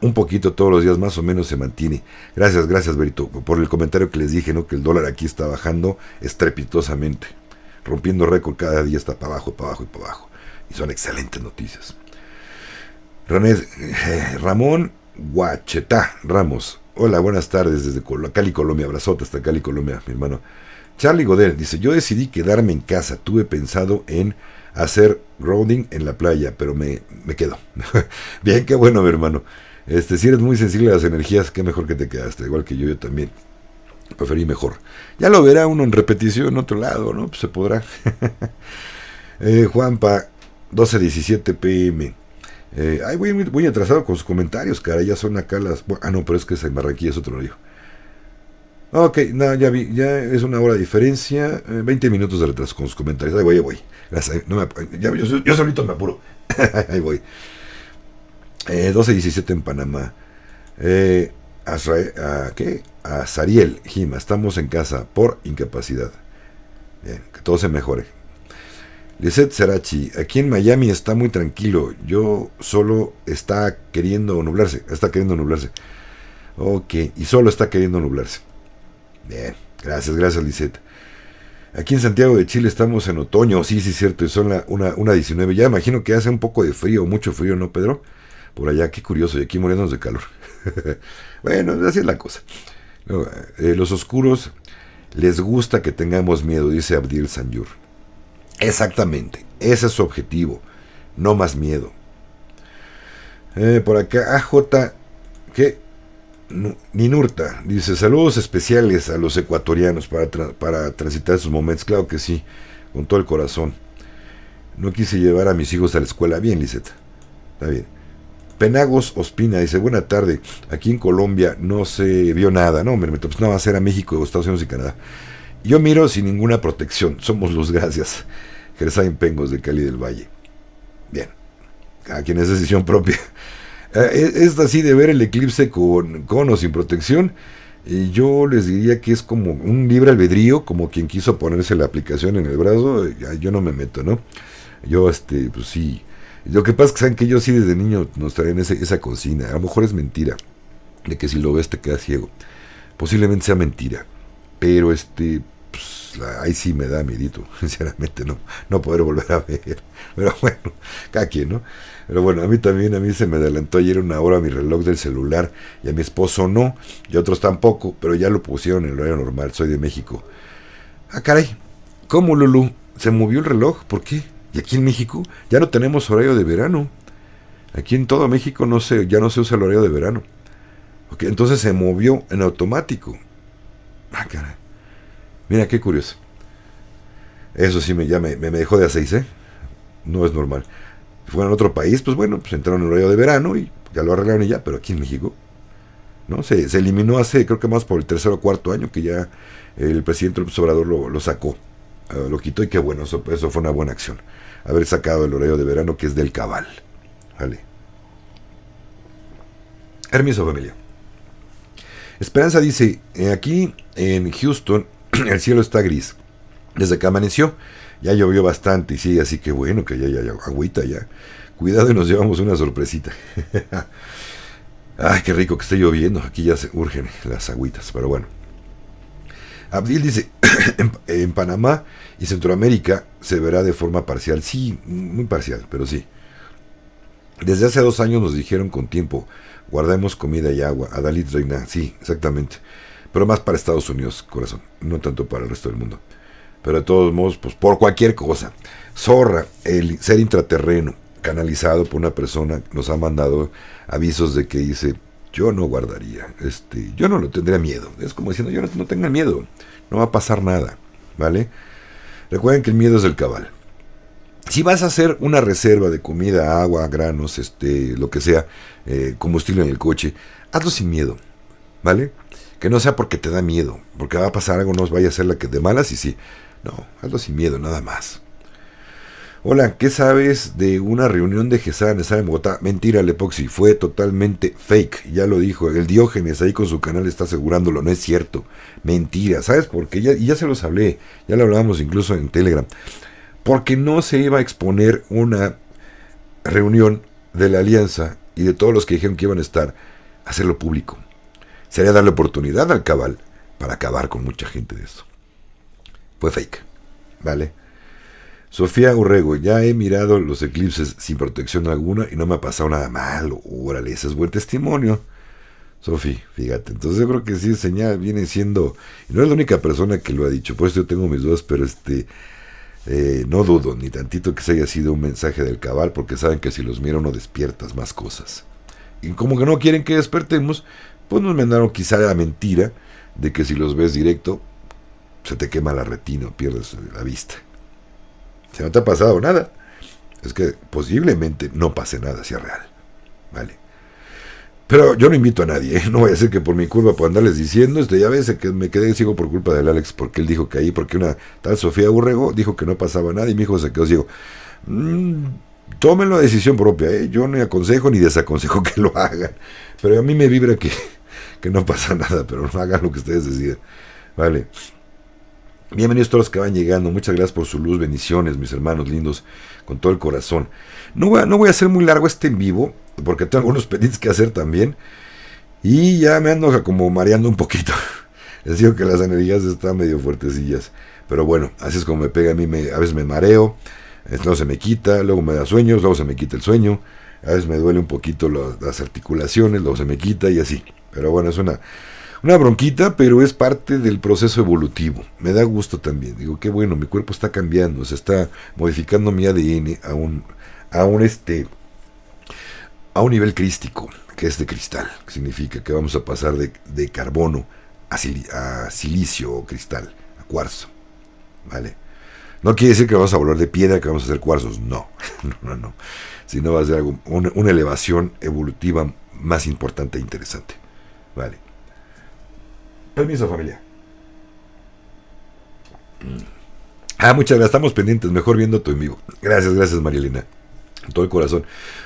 un poquito todos los días más o menos se mantiene. Gracias Berito, por el comentario que les dije, ¿no? Que el dólar aquí está bajando estrepitosamente, rompiendo récord, cada día está para abajo, para abajo y para abajo. Y son excelentes noticias. Ramón Guachetá Ramos, hola, buenas tardes desde Cali, Colombia, abrazote hasta Cali, Colombia, mi hermano. Charlie Godel dice, yo decidí quedarme en casa, tuve pensado en hacer roading en la playa, pero me quedo. Bien, qué bueno, mi hermano. Si eres muy sensible a las energías, qué mejor que te quedaste, igual que yo también. Preferí mejor. Ya lo verá uno en repetición en otro lado, ¿no? Pues se podrá. Juanpa, 12:17 p.m. Voy atrasado con sus comentarios, cara, ya son acá las... no, pero es que en Barranquilla es otro rollo. Ok, no, ya vi, ya es una hora de diferencia, 20 minutos de retraso con sus comentarios. Ahí voy. Gracias, yo solito me apuro. Ahí voy. 12:17 en Panamá. A Sariel, Jima, estamos en casa por incapacidad. Bien, que todo se mejore. Lisette Serachi, aquí en Miami está muy tranquilo. Yo solo está queriendo nublarse. Ok, y solo está queriendo nublarse. Bien, gracias Lisette. Aquí en Santiago de Chile estamos en otoño, sí, cierto, y son una 19. Ya imagino que hace un poco de frío, mucho frío, ¿no, Pedro? Por allá, qué curioso, y aquí muriéndonos de calor. Bueno, así es la cosa. Los oscuros les gusta que tengamos miedo, dice Abdil Sanyur. Exactamente, ese es su objetivo, no más miedo. Por acá, AJ, ¿qué? Ninurta dice, saludos especiales a los ecuatorianos para transitar esos momentos. Claro que sí, con todo el corazón. No quise llevar a mis hijos a la escuela. Bien, Liseta, está bien. Penagos Ospina dice, buena tarde, aquí en Colombia no se vio nada. No, pues nada más era México, Estados Unidos y Canadá. Yo miro sin ninguna protección, somos luz, gracias. Gersain Pengos de Cali del Valle. Bien, cada quien es decisión propia. Es así de ver el eclipse con o sin protección, y yo les diría que es como un libre albedrío, como quien quiso ponerse la aplicación en el brazo. Yo no me meto, ¿no? Yo pues sí, lo que pasa es que saben que yo sí desde niño nos traen esa consigna. A lo mejor es mentira, de que si lo ves te quedas ciego, posiblemente sea mentira, pero pues, ahí sí me da miedito, sinceramente, no poder volver a ver, pero bueno, cada quien, ¿no? Pero bueno, a mí se me adelantó ayer una hora mi reloj del celular, y a mi esposo no, y a otros tampoco, pero ya lo pusieron en el horario normal. Soy de México. Caray, ¿cómo, Lulú? ¿Se movió el reloj? ¿Por qué? ¿Y aquí en México? Ya no tenemos horario de verano. Aquí en todo México ya no se usa el horario de verano. Okay, entonces se movió en automático. Caray. Mira, qué curioso. Eso sí me dejó de a 6, No es normal. Si fuera en otro país, pues bueno, pues entraron en el horario de verano y ya lo arreglaron y ya, pero aquí en México, ¿no? Se eliminó hace, creo que más por el 3.º o 4.º año, que ya el presidente López Obrador lo sacó, lo quitó, y qué bueno, eso fue una buena acción, haber sacado el horario de verano, que es del cabal. Vale. Hermoso, familia. Esperanza dice, aquí en Houston el cielo está gris. Desde que amaneció ya llovió bastante, y sí, así que bueno, que ya agüita ya. Cuidado y nos llevamos una sorpresita. Ay, qué rico que esté lloviendo. Aquí ya se urgen las agüitas, pero bueno. Abdil dice, en Panamá y Centroamérica se verá de forma parcial. Sí, muy parcial, pero sí. Desde hace 2 años nos dijeron con tiempo, guardemos comida y agua. Adalit Reina, sí, exactamente. Pero más para Estados Unidos, corazón, no tanto para el resto del mundo. Pero de todos modos, pues por cualquier cosa. Zorra, el ser intraterreno, canalizado por una persona, nos ha mandado avisos de que dice, yo no guardaría, yo no lo tendría miedo. Es como diciendo, yo no tengan miedo, no va a pasar nada, ¿vale? Recuerden que el miedo es del cabal. Si vas a hacer una reserva de comida, agua, granos, lo que sea, combustible en el coche, hazlo sin miedo, ¿vale? Que no sea porque te da miedo, porque va a pasar algo, no vaya a ser la que de malas, y sí. No, hazlo sin miedo, nada más. Hola, ¿qué sabes de una reunión de GESA en Bogotá? Mentira, Lepoxy, fue totalmente fake, ya lo dijo, el Diógenes ahí con su canal está asegurándolo, no es cierto, mentira, ¿sabes por qué? Ya se los hablé, ya lo hablábamos incluso en Telegram, porque no se iba a exponer una reunión de la alianza y de todos los que dijeron que iban a estar, a hacerlo público. Sería darle oportunidad al cabal para acabar con mucha gente de eso. Fue fake, ¿vale? Sofía Urrego, ya he mirado los eclipses sin protección alguna y no me ha pasado nada malo. Órale, ese es buen testimonio. Sofía, fíjate, entonces yo creo que sí, señal viene siendo, y no es la única persona que lo ha dicho, pues yo tengo mis dudas, pero no dudo ni tantito que se haya sido un mensaje del cabal, porque saben que si los mira uno despiertas más cosas. Y como que no quieren que despertemos, pues nos mandaron quizá la mentira de que si los ves directo, se te quema la retina, pierdes la vista. Si no te ha pasado nada, es que posiblemente no pase nada, sea real, ¿vale? Pero yo no invito a nadie, ¿eh? No voy a decir que por mi culpa por andarles diciendo, ya ves que me quedé ciego por culpa del Alex, porque él dijo que ahí, porque una tal Sofía Urrego dijo que no pasaba nada y mi hijo se quedó ciego. Tomen la decisión propia, ¿eh? Yo ni aconsejo ni desaconsejo que lo hagan, pero a mí me vibra que no pasa nada, pero no hagan lo que ustedes decidan, ¿vale? Bienvenidos todos los que van llegando, muchas gracias por su luz, bendiciones mis hermanos lindos, con todo el corazón. No voy a hacer muy largo este en vivo, porque tengo algunos pendientes que hacer también, y ya me ando como mareando un poquito. Les digo que las energías están medio fuertecillas, pero bueno, así es como me pega a mí, a veces me mareo, no se me quita, luego me da sueños, luego se me quita el sueño, a veces me duele un poquito las articulaciones, luego se me quita y así, pero bueno, es una bronquita, pero es parte del proceso evolutivo. Me da gusto también. Digo, qué bueno, mi cuerpo está cambiando, se está modificando mi ADN a un nivel crístico, que es de cristal, que significa que vamos a pasar de carbono a silicio o cristal, a cuarzo, ¿vale? No quiere decir que vamos a volver de piedra, que vamos a hacer cuarzos, no, no. Sino va a ser una elevación evolutiva más importante e interesante, ¿vale? Permiso, familia. Muchas gracias, estamos pendientes, mejor viendo tu en vivo. Gracias, Marielena. Con todo el corazón.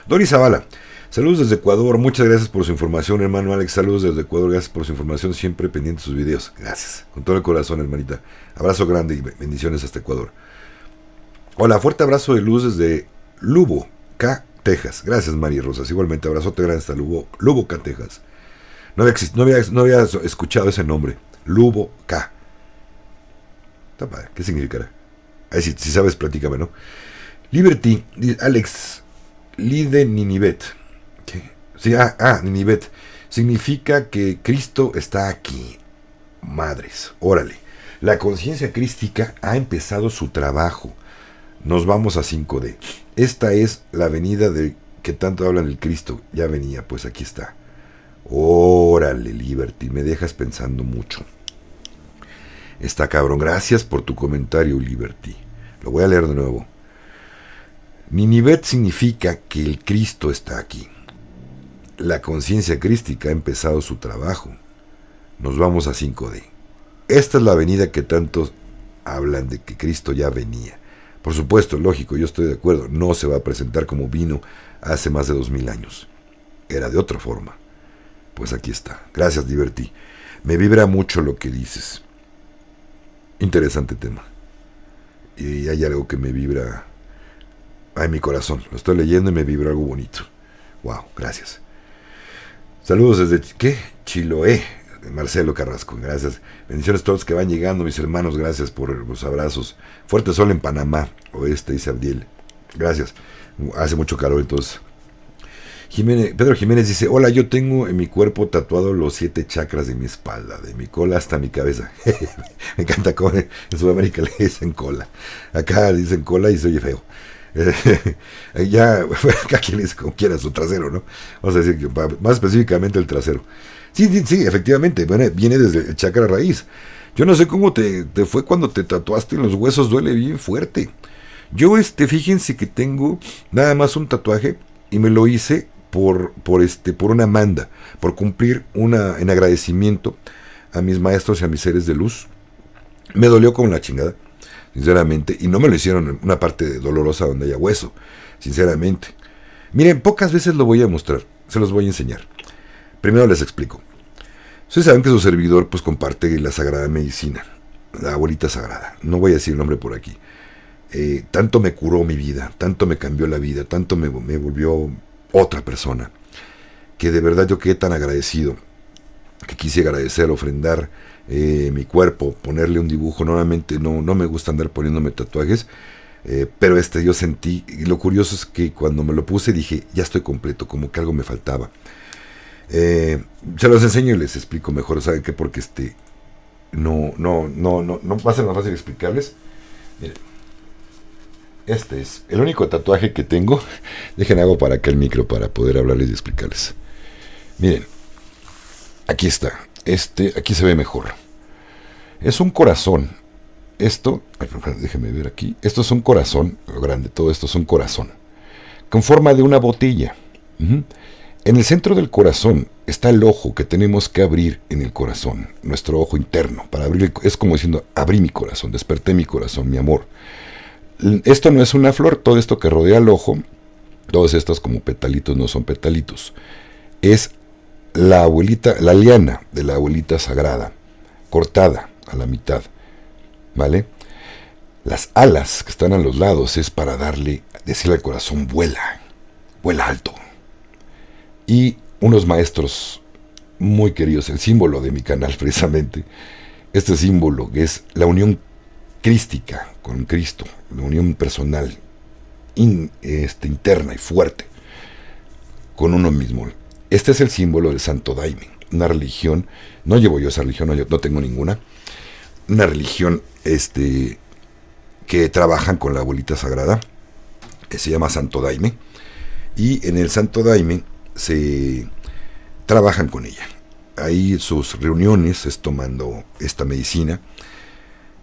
Dori Zavala, saludos desde Ecuador, muchas gracias por su información, hermano Alex. Saludos desde Ecuador, gracias por su información, siempre pendiente de sus videos. Gracias, con todo el corazón, hermanita. Abrazo grande y bendiciones hasta Ecuador. Hola, fuerte abrazo de luz desde Lubo, K, Texas. Gracias, María Rosas. Igualmente, abrazote grande hasta Lubo, K, Texas. No había escuchado ese nombre. Lubo K. Está padre. ¿Qué significará? Ahí si sabes, platícame, ¿no? Liberty, Alex, Lide Ninivet. ¿Qué? Sí, Ninivet. Significa que Cristo está aquí. Madres, órale. La conciencia crística ha empezado su trabajo. Nos vamos a 5D. Esta es la venida de que tanto hablan el Cristo. Ya venía, pues aquí está. Órale, Liberty, me dejas pensando mucho. Está cabrón, gracias por tu comentario, Liberty. Lo voy a leer de nuevo. Ninivet significa que el Cristo está aquí. La conciencia crística ha empezado su trabajo. Nos vamos a 5D. Esta es la venida que tantos hablan de que Cristo ya venía. Por supuesto, lógico, yo estoy de acuerdo. No se va a presentar como vino hace más de 2000 años. Era de otra forma. Pues aquí está. Gracias, Liberty. Me vibra mucho lo que dices. Interesante tema. Y hay algo que me vibra en mi corazón. Lo estoy leyendo y me vibra algo bonito. Wow, gracias. Saludos desde Chiloé. Marcelo Carrasco, gracias. Bendiciones a todos los que van llegando, mis hermanos. Gracias por los abrazos. Fuerte sol en Panamá, oeste, dice Abdiel. Gracias. Hace mucho calor entonces. Pedro Jiménez dice, hola, yo tengo en mi cuerpo tatuado los 7 chakras de mi espalda, de mi cola hasta mi cabeza. Me encanta cómo en Sudamérica le dicen cola. Acá dicen cola y se oye feo. Ya, acá quien le dice como quiera su trasero, ¿no? Vamos a decir que más específicamente el trasero. Sí, efectivamente, viene desde el chakra raíz. Yo no sé cómo te fue cuando te tatuaste en los huesos, duele bien fuerte. Yo, fíjense que tengo nada más un tatuaje y me lo hice por una manda, por cumplir en agradecimiento a mis maestros y a mis seres de luz. Me dolió como la chingada, sinceramente, y no me lo hicieron en una parte dolorosa donde haya hueso, sinceramente. Miren, pocas veces lo voy a mostrar, se los voy a enseñar. Primero les explico. Ustedes saben que su servidor pues comparte la Sagrada Medicina, la abuelita sagrada. No voy a decir el nombre por aquí. tanto me curó mi vida, tanto me cambió la vida, tanto me volvió otra persona, que de verdad yo quedé tan agradecido, que quise agradecer, ofrendar mi cuerpo, ponerle un dibujo. Normalmente no me gusta andar poniéndome tatuajes, pero yo sentí, y lo curioso es que cuando me lo puse dije, ya estoy completo, como que algo me faltaba. Se los enseño y les explico mejor, ¿saben qué? Porque no va a ser más fácil explicarles. Miren, este es el único tatuaje que tengo. Dejen hago para acá el micro para poder hablarles y explicarles. Miren, aquí está. Aquí se ve mejor. Es un corazón. Déjenme ver aquí. Esto es un corazón, lo grande, todo esto es un corazón, con forma de una botella. En el centro del corazón está el ojo que tenemos que abrir en el corazón, nuestro ojo interno, para abrir, es como diciendo, abrí mi corazón, desperté mi corazón, mi amor. Esto no es una flor, todo esto que rodea el ojo, todos estos como petalitos no son petalitos, es la liana de la abuelita sagrada, cortada a la mitad, ¿vale? Las alas que están a los lados es para decirle al corazón, vuela alto. Y unos maestros muy queridos, el símbolo de mi canal precisamente, este símbolo que es la unión crística con Cristo, la unión personal, interna y fuerte con uno mismo. Este es el símbolo del Santo Daime, una religión, no llevo yo esa religión, no tengo ninguna, una religión que trabajan con la abuelita sagrada, que se llama Santo Daime, y en el Santo Daime se trabajan con ella. Ahí sus reuniones es tomando esta medicina,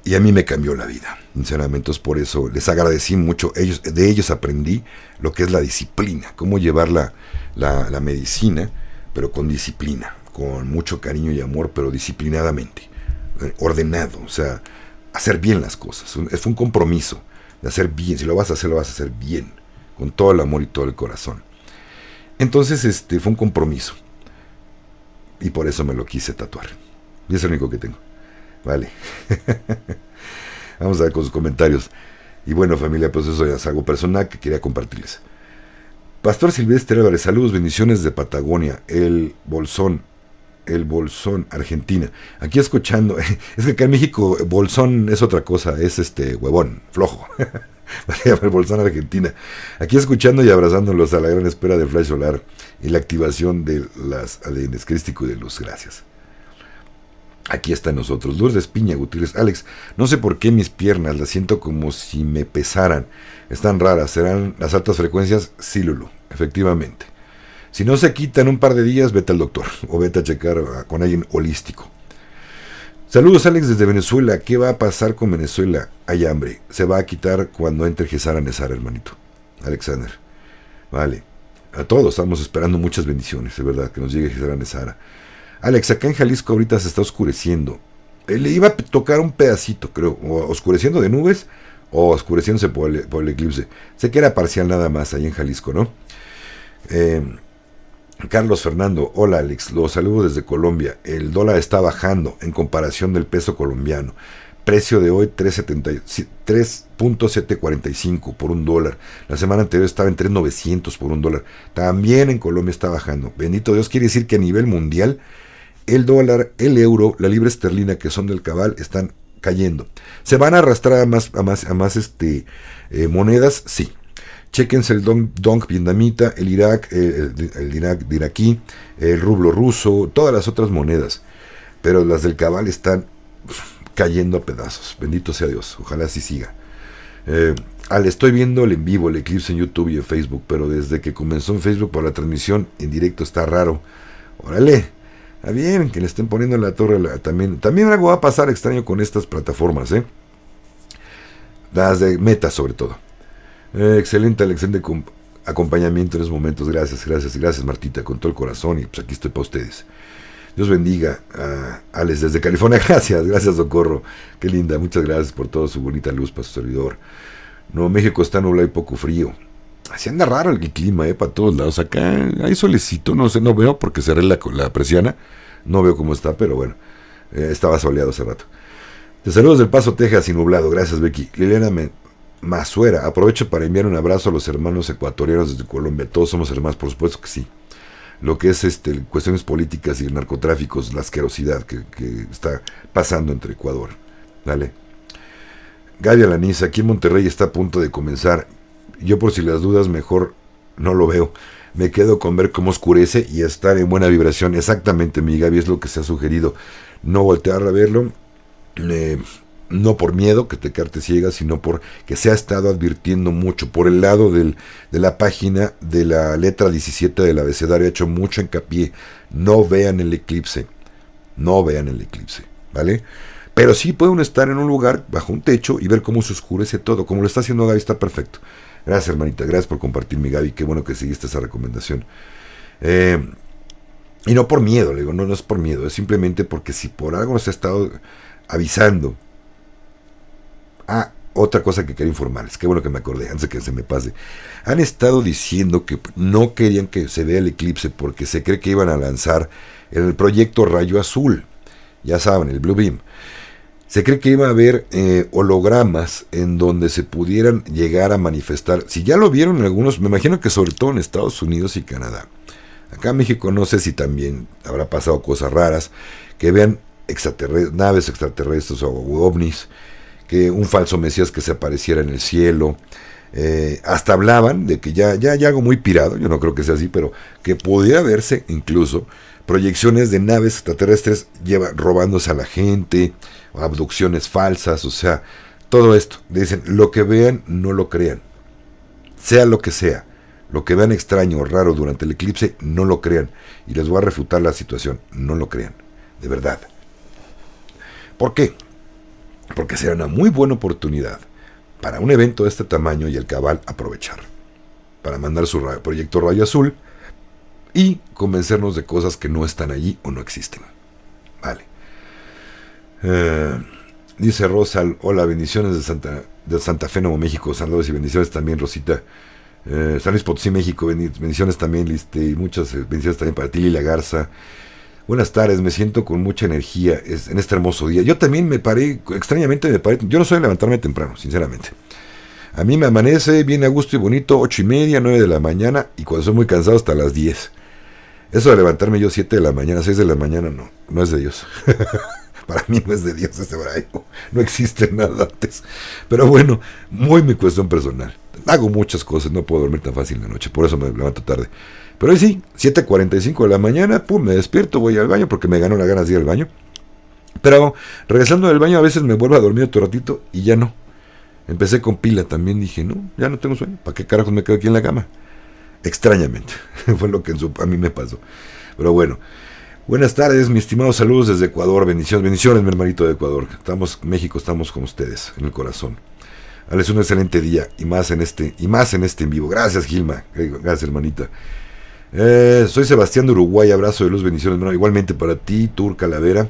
y a mí me cambió la vida, sinceramente. Es por eso les agradecí mucho. De ellos aprendí lo que es la disciplina, cómo llevar la medicina, pero con disciplina, con mucho cariño y amor, pero disciplinadamente, ordenado, o sea, hacer bien las cosas. Fue un compromiso de hacer bien. Si lo vas a hacer bien, con todo el amor y todo el corazón. Entonces fue un compromiso, y por eso me lo quise tatuar, y es el único que tengo. Vale. Vamos a ver con sus comentarios. Y bueno, familia, pues eso ya es algo personal que quería compartirles. Pastor Silvestre Álvarez, saludos, bendiciones de Patagonia, el Bolsón, Argentina. Aquí escuchando, es que acá en México Bolsón es otra cosa, es huevón, flojo. El Bolsón, Argentina. Aquí escuchando y abrazándolos a la gran espera del flash solar y la activación de las ADNs crístico y de luz. Gracias. Aquí está nosotros. Lourdes Piña Gutiérrez. Alex, no sé por qué mis piernas las siento como si me pesaran. Están raras. ¿Serán las altas frecuencias? Sí, Lulu, efectivamente. Si no se quitan un par de días, vete al doctor o vete a checar con alguien holístico. Saludos, Alex, desde Venezuela. ¿Qué va a pasar con Venezuela? Hay hambre. Se va a quitar cuando entre Gesara Nesara, hermanito. Alexander. Vale. A todos estamos esperando muchas bendiciones, de verdad, que nos llegue Gesara Nesara. Alex, acá en Jalisco ahorita se está oscureciendo. Le iba a tocar un pedacito, creo, o oscureciendo de nubes, o oscureciéndose por el eclipse. Sé que era parcial nada más ahí en Jalisco, ¿no? Carlos Fernando, hola Alex, los saludo desde Colombia. El dólar está bajando en comparación del peso colombiano. Precio de hoy 3.745 por un dólar. La semana anterior estaba en 3.900 por un dólar. También en Colombia está bajando. Bendito Dios, quiere decir que a nivel mundial el dólar, el euro, la libra esterlina, que son del cabal, están cayendo. ¿Se van a arrastrar a más monedas? Sí. Chéquense el dong vietnamita, el Irak, el Irak de iraquí, el rublo ruso, todas las otras monedas. Pero las del cabal están cayendo a pedazos. Bendito sea Dios. Ojalá así siga. Estoy viendo el en vivo, el eclipse en YouTube y en Facebook, pero desde que comenzó en Facebook por la transmisión en directo está raro. Órale. Está bien que le estén poniendo en la torre. También algo va a pasar extraño con estas plataformas, las de Meta sobre todo. Excelente acompañamiento en esos momentos. Gracias Martita, con todo el corazón, y pues aquí estoy para ustedes. Dios bendiga a Alex desde California. Gracias Socorro, qué linda, muchas gracias por toda su bonita luz para su servidor. Nuevo México está nublado y poco frío. Así anda raro el clima, para todos lados. Acá hay solecito, no sé, no veo porque cerré la persiana, no veo cómo está, pero bueno, estaba soleado hace rato. Te saludos del Paso, Texas y nublado. Gracias, Becky. Liliana Masuera, aprovecho para enviar un abrazo a los hermanos ecuatorianos desde Colombia. Todos somos hermanos, por supuesto que sí. Lo que es cuestiones políticas y el narcotráfico, la asquerosidad que está pasando entre Ecuador. Dale. Gaby Alaniza, aquí en Monterrey está a punto de comenzar. Yo por si las dudas mejor no lo veo. Me quedo con ver cómo oscurece y estar en buena vibración. Exactamente, mi Gaby, es lo que se ha sugerido. No voltear a verlo. No por miedo que te quedarte ciega, sino porque se ha estado advirtiendo mucho. Por el lado de la página de la letra 17 del abecedario, ha hecho mucho hincapié. No vean el eclipse. No vean el eclipse, ¿vale? Pero sí puede uno estar en un lugar, bajo un techo, y ver cómo se oscurece todo. Como lo está haciendo Gaby, está perfecto. Gracias, hermanita. Gracias por compartir, mi Gaby. Qué bueno que seguiste esa recomendación. Y no por miedo, le digo, no es por miedo. Es simplemente porque si por algo nos ha estado avisando. Otra cosa que quería informarles, qué bueno que me acordé, antes de que se me pase. Han estado diciendo que no querían que se vea el eclipse porque se cree que iban a lanzar el proyecto Rayo Azul. Ya saben, el Blue Beam. Se cree que iba a haber hologramas en donde se pudieran llegar a manifestar. Si ya lo vieron en algunos, me imagino que sobre todo en Estados Unidos y Canadá. Acá en México no sé si también habrá pasado cosas raras, que vean naves extraterrestres o ovnis, que un falso mesías que se apareciera en el cielo. Hasta hablaban de que ya algo muy pirado, yo no creo que sea así, pero que pudiera verse incluso proyecciones de naves extraterrestres robándose a la gente, abducciones falsas, o sea, todo esto. Dicen, lo que vean, no lo crean. Sea lo que sea, lo que vean extraño o raro durante el eclipse, no lo crean. Y les voy a refutar la situación, no lo crean, de verdad. ¿Por qué? Porque será una muy buena oportunidad para un evento de este tamaño y el cabal aprovechar para mandar su proyecto Rayo Azul y convencernos de cosas que no están allí o no existen. Vale. Dice Rosa, hola, bendiciones de Santa Fe, Nuevo México. Saludos y bendiciones también, Rosita. San Luis Potosí, México, bendiciones también, y muchas bendiciones también para ti, Lila Garza. Buenas tardes, me siento con mucha energía en este hermoso día. Yo también extrañamente me paré, yo no soy de levantarme temprano, sinceramente. A mí me amanece bien a gusto y bonito, 8:30, 9 de la mañana, y cuando soy muy cansado hasta las 10. Eso de levantarme yo 7 de la mañana, 6 de la mañana, no es de Dios. Para mí no es de Dios ese horario, no existe nada antes. Pero bueno, muy mi cuestión personal. Hago muchas cosas, no puedo dormir tan fácil en la noche, por eso me levanto tarde. Pero hoy sí, 7:45 de la mañana, me despierto, voy al baño porque me ganó la ganas de ir al baño. Pero regresando del baño a veces me vuelvo a dormir otro ratito y ya no. Empecé con pila también, dije, no, ya no tengo sueño, ¿para qué carajos me quedo aquí en la cama? Extrañamente, fue lo que a mí me pasó. Pero bueno, buenas tardes, mi estimado, saludos desde Ecuador, bendiciones mi hermanito de Ecuador. México, estamos con ustedes, en el corazón. Dales un excelente día y más en este en vivo. Gracias, Gilma, gracias, hermanita. Soy Sebastián de Uruguay, abrazo de luz, bendiciones, hermano. Igualmente para ti, Tur Calavera.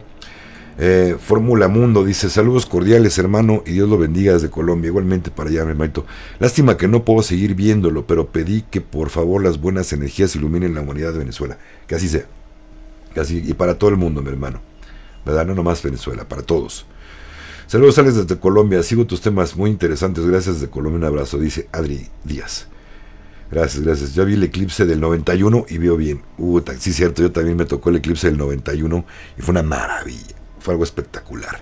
Fórmula Mundo dice, saludos cordiales, hermano, y Dios lo bendiga desde Colombia. Igualmente para allá, mi hermanito. Lástima que no puedo seguir viéndolo, pero pedí que por favor las buenas energías iluminen la humanidad de Venezuela. Que así sea. Y para todo el mundo, mi hermano. ¿Verdad? No nomás Venezuela, para todos. Saludos, Alex, desde Colombia. Sigo tus temas muy interesantes. Gracias desde Colombia. Un abrazo, dice Adri Díaz. Gracias. Ya vi el eclipse del 91 y veo bien. Sí, cierto, yo también me tocó el eclipse del 91 y fue una maravilla. Fue algo espectacular.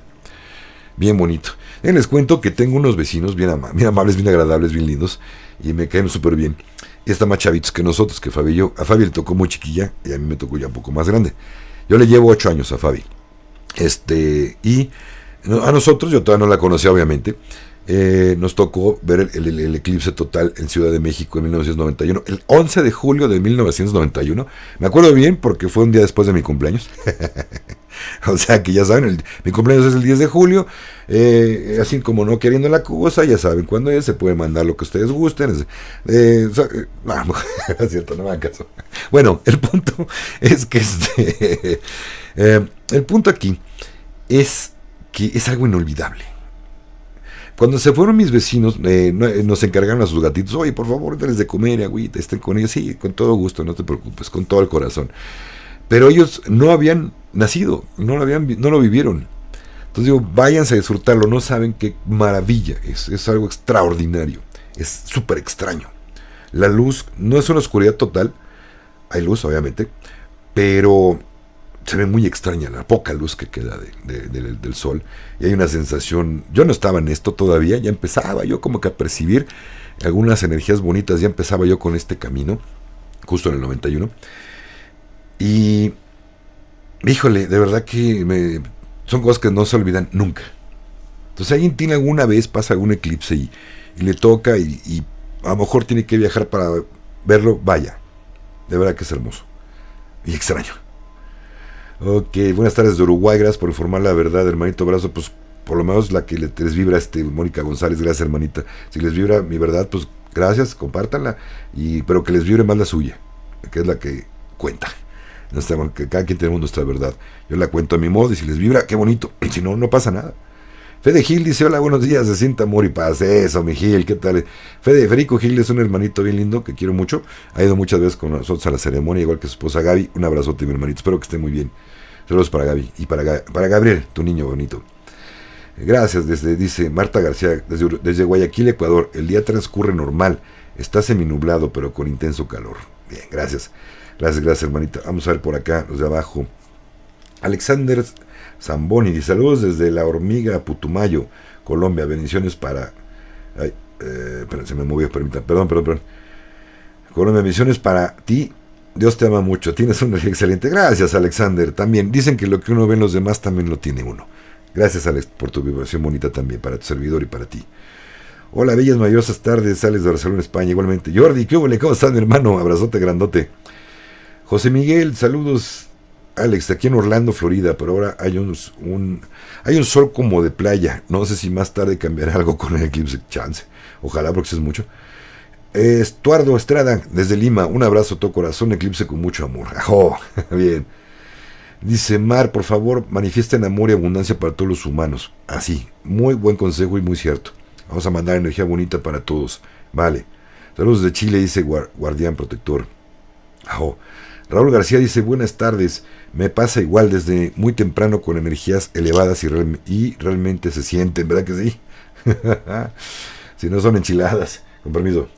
Bien bonito. Les cuento que tengo unos vecinos bien amables, bien agradables, bien lindos y me caen súper bien. Y están más chavitos que nosotros, que Fabi y yo. A Fabi le tocó muy chiquilla y a mí me tocó ya un poco más grande. Yo le llevo 8 años a Fabi. Y a nosotros, yo todavía no la conocía obviamente, nos tocó ver el eclipse total en Ciudad de México en 1991, el 11 de julio de 1991. Me acuerdo bien porque fue un día después de mi cumpleaños. O sea que ya saben, mi cumpleaños es el 10 de julio, así como no queriendo la cosa, ya saben cuándo es, se puede mandar lo que ustedes gusten. Es cierto, no me hagan caso. Bueno, el punto es que el punto aquí es que es algo inolvidable. Cuando se fueron mis vecinos, nos encargaron a sus gatitos, oye, por favor, denles de comer, agüita, estén con ellos. Sí, con todo gusto, no te preocupes, con todo el corazón. Pero ellos no habían nacido, no lo vivieron. Entonces digo, váyanse a disfrutarlo, no saben qué maravilla, es algo extraordinario, es súper extraño. La luz no es una oscuridad total, hay luz obviamente, pero se ve muy extraña la poca luz que queda del sol, y hay una sensación, yo no estaba en esto todavía, ya empezaba yo como que a percibir algunas energías bonitas, ya empezaba yo con este camino, justo en el 91, y híjole, de verdad que son cosas que no se olvidan nunca. Entonces alguien tiene alguna vez, pasa algún eclipse y le toca y a lo mejor tiene que viajar para verlo, vaya, de verdad que es hermoso y extraño. Ok, buenas tardes de Uruguay, gracias por informar la verdad, hermanito, abrazo, pues por lo menos la que les vibra Mónica González, gracias hermanita, si les vibra mi verdad, pues gracias, compártanla, pero que les vibre más la suya, que es la que cuenta, que cada quien tenemos nuestra verdad, yo la cuento a mi modo y si les vibra, qué bonito, si no, no pasa nada. Fede Gil dice, hola, buenos días, se siente amor y paz, eso, mi Gil, ¿qué tal? Federico Gil es un hermanito bien lindo, que quiero mucho, ha ido muchas veces con nosotros a la ceremonia, igual que su esposa Gaby, un abrazote, mi hermanito, espero que esté muy bien. Saludos para Gaby y para Gabriel, tu niño bonito. Gracias, dice Marta García, desde Guayaquil, Ecuador, el día transcurre normal, está seminublado, pero con intenso calor. Bien, gracias, hermanita. Vamos a ver por acá, los de abajo. Alexander Zamboni dice, saludos desde La Hormiga, Putumayo, Colombia, bendiciones para... Ay, se me movió, permítanme, perdón. Colombia, bendiciones para ti, Dios te ama mucho, tienes una energía excelente. Gracias, Alexander, también, dicen que lo que uno ve en los demás también lo tiene uno. Gracias, Alex, por tu vibración bonita también, para tu servidor y para ti. Hola, bellas, maravillosas tardes, Alex de Barcelona, España, igualmente. Jordi, ¿qué hubo? ¿Cómo estás, mi hermano? Abrazote grandote. José Miguel, saludos. Alex, aquí en Orlando, Florida, pero ahora hay un sol como de playa. No sé si más tarde cambiará algo con el eclipse. Chance. Ojalá, porque es mucho. Estuardo Estrada, desde Lima. Un abrazo, todo corazón. Eclipse con mucho amor. ¡Oh! Bien. Dice Mar, por favor, manifiesten amor y abundancia para todos los humanos. Así. Muy buen consejo y muy cierto. Vamos a mandar energía bonita para todos. Vale. Saludos de Chile, dice Guardián Protector. ¡Oh! Raúl García dice, buenas tardes, me pasa igual desde muy temprano con energías elevadas y realmente se sienten, ¿verdad que sí? Si no son enchiladas, con permiso.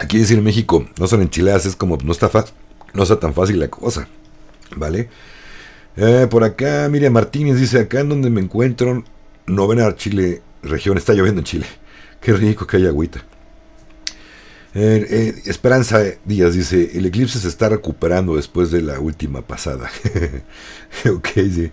Aquí decir en México, no son enchiladas, es como, no está tan fácil la cosa, ¿vale? Por acá, Miriam Martínez dice, acá en donde me encuentro, Novena Chile, región, está lloviendo en Chile, qué rico que haya agüita. Esperanza Díaz dice, el eclipse se está recuperando después de la última pasada. Ok, sí.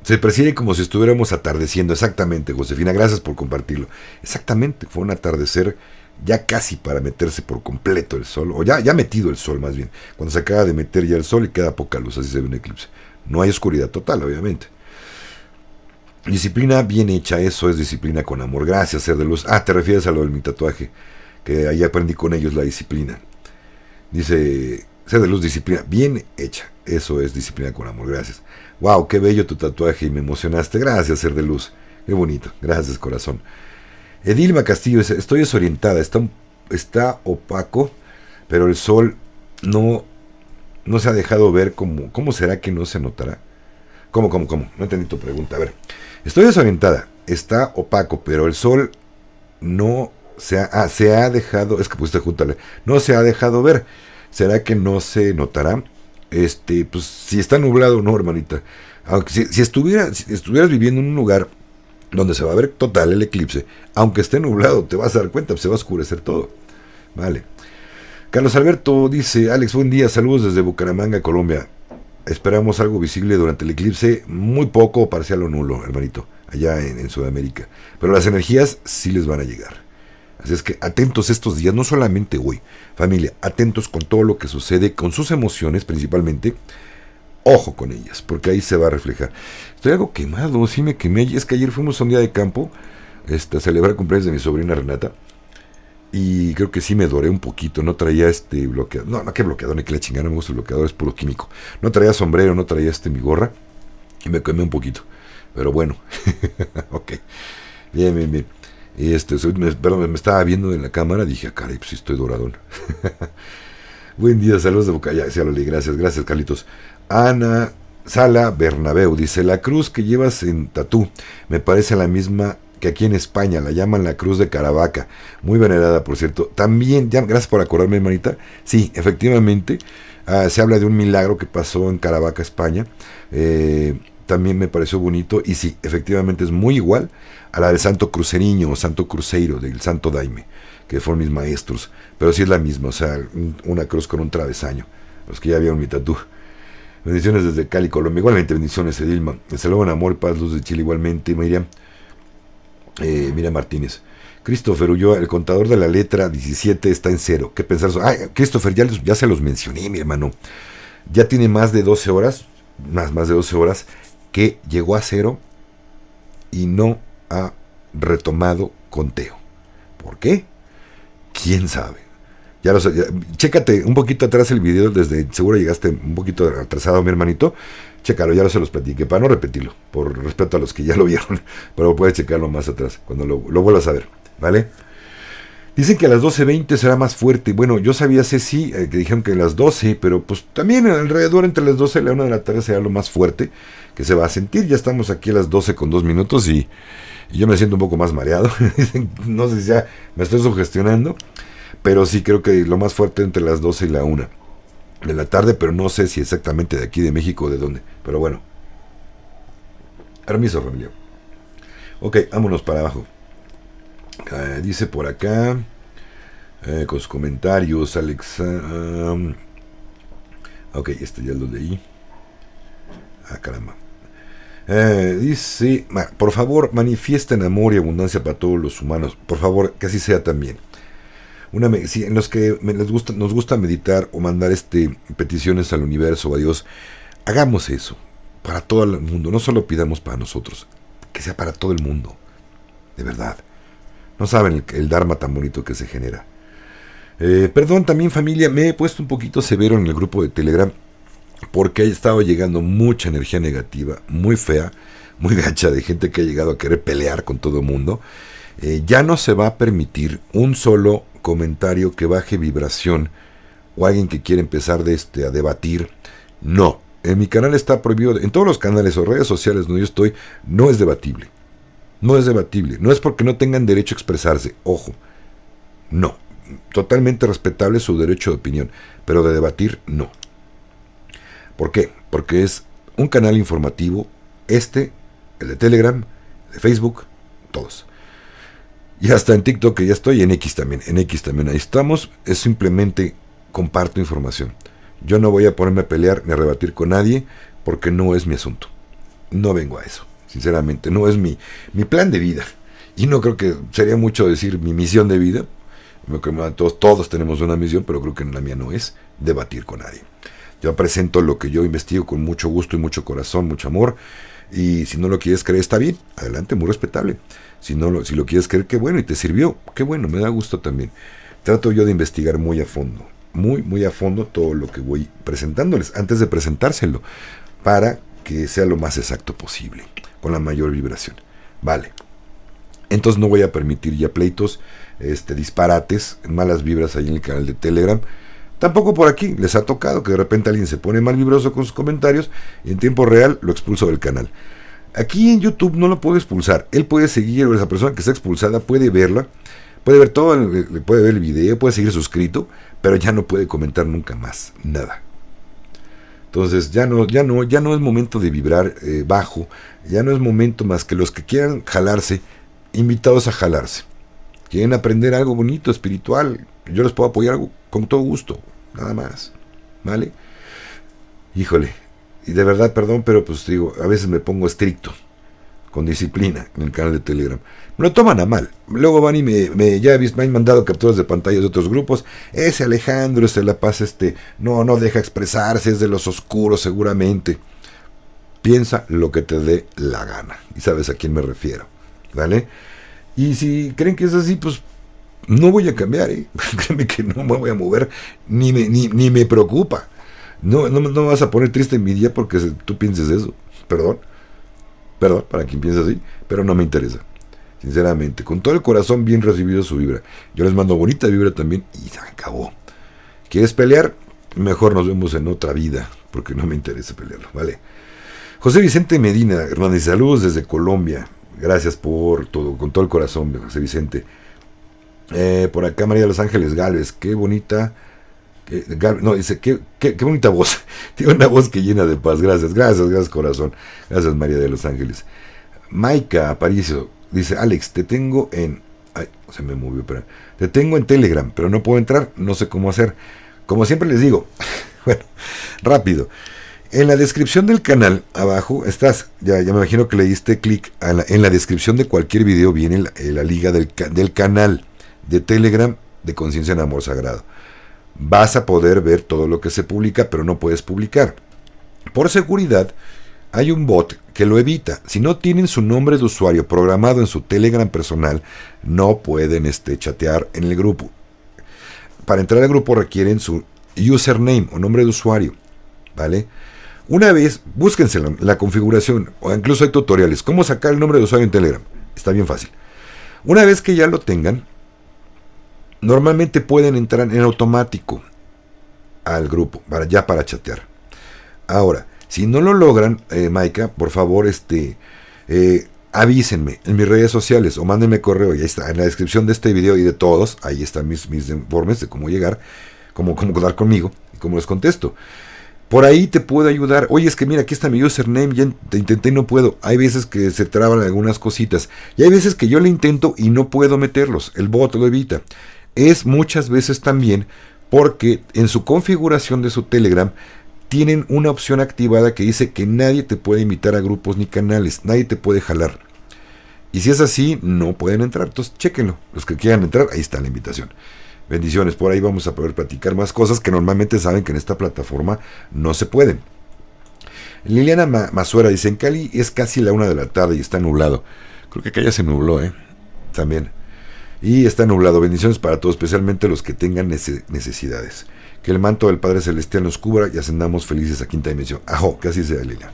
Se percibe como si estuviéramos atardeciendo. Exactamente, Josefina, gracias por compartirlo. Exactamente, fue un atardecer ya casi para meterse por completo el sol, o ya metido el sol más bien, cuando se acaba de meter ya el sol y queda poca luz, así se ve un eclipse. No hay oscuridad total, obviamente. Disciplina bien hecha, eso es disciplina con amor. Gracias, Ser de Luz. Te refieres a lo de mi tatuaje, que ahí aprendí con ellos la disciplina. Dice Ser de Luz, disciplina bien hecha, eso es disciplina con amor. Gracias. Wow, qué bello tu tatuaje y me emocionaste. Gracias, Ser de Luz. Qué bonito. Gracias, corazón. Edilma Castillo dice, estoy desorientada, está opaco, pero el sol no se ha dejado ver. ¿Cómo será que no se notará? ¿Cómo? No entendí tu pregunta. A ver, estoy desorientada, está opaco, pero el sol no se ha dejado, es que pusiste juntarle, no se ha dejado ver. ¿Será que no se notará? Pues si está nublado, no, hermanita. Aunque si estuvieras viviendo en un lugar donde se va a ver total el eclipse, aunque esté nublado, te vas a dar cuenta, se va a oscurecer todo. Vale. Carlos Alberto dice, Alex, buen día, saludos desde Bucaramanga, Colombia. Esperamos algo visible durante el eclipse, muy poco, parcial o nulo, hermanito, allá en Sudamérica. Pero las energías sí les van a llegar. Así es que atentos estos días, no solamente hoy, familia, atentos con todo lo que sucede, con sus emociones principalmente. Ojo con ellas, porque ahí se va a reflejar. Estoy algo quemado, sí me quemé. Es que ayer fuimos a un día de campo a celebrar el cumpleaños de mi sobrina Renata. Y creo que sí me doré un poquito. No traía bloqueador. No, qué bloqueador, ni que la chingada, no me gusta el bloqueador, es puro químico. No traía sombrero, no traía mi gorra. Y me quemé un poquito. Pero bueno. Ok. Bien. Y perdón, me estaba viendo en la cámara. Dije, caray, pues sí estoy doradón. Buen día, saludos de Bocaya. Ya lo leí, gracias Carlitos. Ana Sala Bernabeu dice, la cruz que llevas en tatú me parece la misma que aquí en España, la llaman la cruz de Caravaca, muy venerada por cierto. También, ya, gracias por acordarme, hermanita, sí, efectivamente, se habla de un milagro que pasó en Caravaca, España, también me pareció bonito, y sí, efectivamente es muy igual a la del Santo Cruceriño o Santo Cruzeiro, del Santo Daime, que fueron mis maestros, pero sí es la misma, o sea, una cruz con un travesaño, los que ya vieron mi tatú. Bendiciones desde Cali, Colombia. Igualmente, bendiciones, Edilma. Saludos en amor, paz, luz de Chile. Igualmente, Miriam. Miriam Martínez. Christopher Ulloa, el contador de la letra 17 está en cero. ¿Qué pensar? Christopher, ya se los mencioné, mi hermano. Ya tiene más de 12 horas, más de 12 horas, que llegó a cero y no ha retomado conteo. ¿Por qué? ¿Quién sabe? Chécate un poquito atrás el video, seguro llegaste un poquito atrasado, mi hermanito. Chécalo, ya se los platiqué, para no repetirlo, por respeto a los que ya lo vieron, pero puedes checarlo más atrás, cuando lo vuelvas a ver, ¿vale? Dicen que a las 12:20 será más fuerte. Bueno, yo sabía, Ceci, que dijeron que a las 12, pero pues también alrededor entre las 12 y la 1 de la tarde será lo más fuerte que se va a sentir. Ya estamos aquí a las 12:02 y yo me siento un poco más mareado. No sé si ya me estoy sugestionando, pero sí creo que lo más fuerte entre las 12 y la 1 de la tarde, pero no sé si exactamente de aquí de México o de dónde. Pero bueno. Permiso, familia. Ok, vámonos para abajo. Dice por acá, con sus comentarios, Alexa. Ok, este ya lo leí. Caramba. Dice, por favor, manifiesten amor y abundancia para todos los humanos. Por favor, que así sea también. En los que nos gusta meditar o mandar peticiones al universo o a Dios, hagamos eso para todo el mundo. No solo pidamos para nosotros, que sea para todo el mundo, de verdad. No saben el dharma tan bonito que se genera. Perdón también, familia, me he puesto un poquito severo en el grupo de Telegram porque ha estado llegando mucha energía negativa, muy fea, muy gacha, de gente que ha llegado a querer pelear con todo el mundo. Ya no se va a permitir un solo comentario que baje vibración o alguien que quiera empezar a debatir. No, en mi canal está prohibido, en todos los canales o redes sociales donde yo estoy, no es debatible. No es debatible, no es porque no tengan derecho a expresarse, ojo, no, totalmente respetable su derecho de opinión, pero de debatir, no. ¿Por qué? Porque es un canal informativo, el de Telegram, el de Facebook, todos. Y hasta en TikTok, que ya estoy, en X también, ahí estamos, es simplemente comparto información. Yo no voy a ponerme a pelear ni a rebatir con nadie, porque no es mi asunto. No vengo a eso, sinceramente, no es mi plan de vida. Y no creo que sería mucho decir mi misión de vida. Todos tenemos una misión, pero creo que la mía no es debatir con nadie. Yo presento lo que yo investigo con mucho gusto y mucho corazón, mucho amor. Y si no lo quieres creer, está bien, adelante, muy respetable. Si lo quieres creer, qué bueno, y te sirvió, qué bueno, me da gusto también. Trato yo de investigar muy a fondo, muy a fondo todo lo que voy presentándoles, antes de presentárselo, para que sea lo más exacto posible, con la mayor vibración. Vale. Entonces no voy a permitir ya pleitos, disparates, malas vibras ahí en el canal de Telegram. Tampoco por aquí les ha tocado que de repente alguien se pone mal vibroso con sus comentarios y en tiempo real lo expulso del canal. Aquí en YouTube no lo puedo expulsar. Él puede seguir, o esa persona que está expulsada puede verla, puede ver puede ver el video, puede seguir suscrito, pero ya no puede comentar nunca más nada. Entonces ya no es momento de vibrar bajo, ya no es momento más que los que quieran jalarse, invitados a jalarse. Quieren aprender algo bonito, espiritual, yo les puedo apoyar con todo gusto, nada más, ¿vale? Híjole, y de verdad, perdón, pero pues digo, a veces me pongo estricto, con disciplina, en el canal de Telegram. Me lo toman a mal. Luego van y me han mandado capturas de pantallas de otros grupos. Ese Alejandro, la paz, no deja expresarse, es de los oscuros seguramente. Piensa lo que te dé la gana. Y sabes a quién me refiero, ¿vale? Y si creen que es así, pues no voy a cambiar, ¿eh? Créeme que no me voy a mover, ni me preocupa. No me vas a poner triste en mi día porque tú pienses eso. Perdón, para quien piensa así, pero no me interesa. Sinceramente, con todo el corazón bien recibido su vibra. Yo les mando bonita vibra también y se acabó. ¿Quieres pelear? Mejor nos vemos en otra vida, porque no me interesa pelearlo, ¿vale? José Vicente Medina Hernández, saludos desde Colombia. Gracias por todo, con todo el corazón, José Vicente. Por acá María de los Ángeles Galvez, qué bonita. No, dice, qué bonita voz. Tiene una voz que llena de paz. Gracias, corazón. Gracias, María de los Ángeles. Maika Aparicio dice, Alex, te tengo en... Ay, se me movió, pero... Te tengo en Telegram, pero no puedo entrar, no sé cómo hacer. Como siempre les digo, bueno, rápido. En la descripción del canal, abajo, ya me imagino que le diste clic, en la descripción de cualquier video viene la liga del canal de Telegram de Conciencia en Amor Sagrado. Vas a poder ver todo lo que se publica, pero no puedes publicar. Por seguridad, hay un bot que lo evita. Si no tienen su nombre de usuario programado en su Telegram personal, no pueden chatear en el grupo. Para entrar al grupo requieren su username o nombre de usuario, ¿vale? Una vez, búsquense la configuración, o incluso hay tutoriales, cómo sacar el nombre de usuario en Telegram. Está bien fácil. Una vez que ya lo tengan, normalmente pueden entrar en automático al grupo, para chatear. Ahora, si no lo logran, Maika, por favor, avísenme en mis redes sociales o mándenme correo, y ahí está, en la descripción de este video y de todos, ahí están mis informes de cómo llegar, cómo dar conmigo y cómo les contesto. Por ahí te puedo ayudar. Oye, es que mira, aquí está mi username, ya te intenté y no puedo. Hay veces que se traban algunas cositas. Y hay veces que yo le intento y no puedo meterlos. El bot lo evita. Es muchas veces también porque en su configuración de su Telegram tienen una opción activada que dice que nadie te puede invitar a grupos ni canales. Nadie te puede jalar. Y si es así, no pueden entrar. Entonces, chéquenlo. Los que quieran entrar, ahí está la invitación. Bendiciones, por ahí vamos a poder platicar más cosas que normalmente saben que en esta plataforma no se pueden. Liliana Masuera dice, en Cali es casi la 1 de la tarde y está nublado. Creo que acá ya se nubló, también. Y está nublado. Bendiciones para todos, especialmente los que tengan necesidades. Que el manto del Padre Celestial nos cubra y ascendamos felices a quinta dimensión. Ajo, que así sea, Liliana.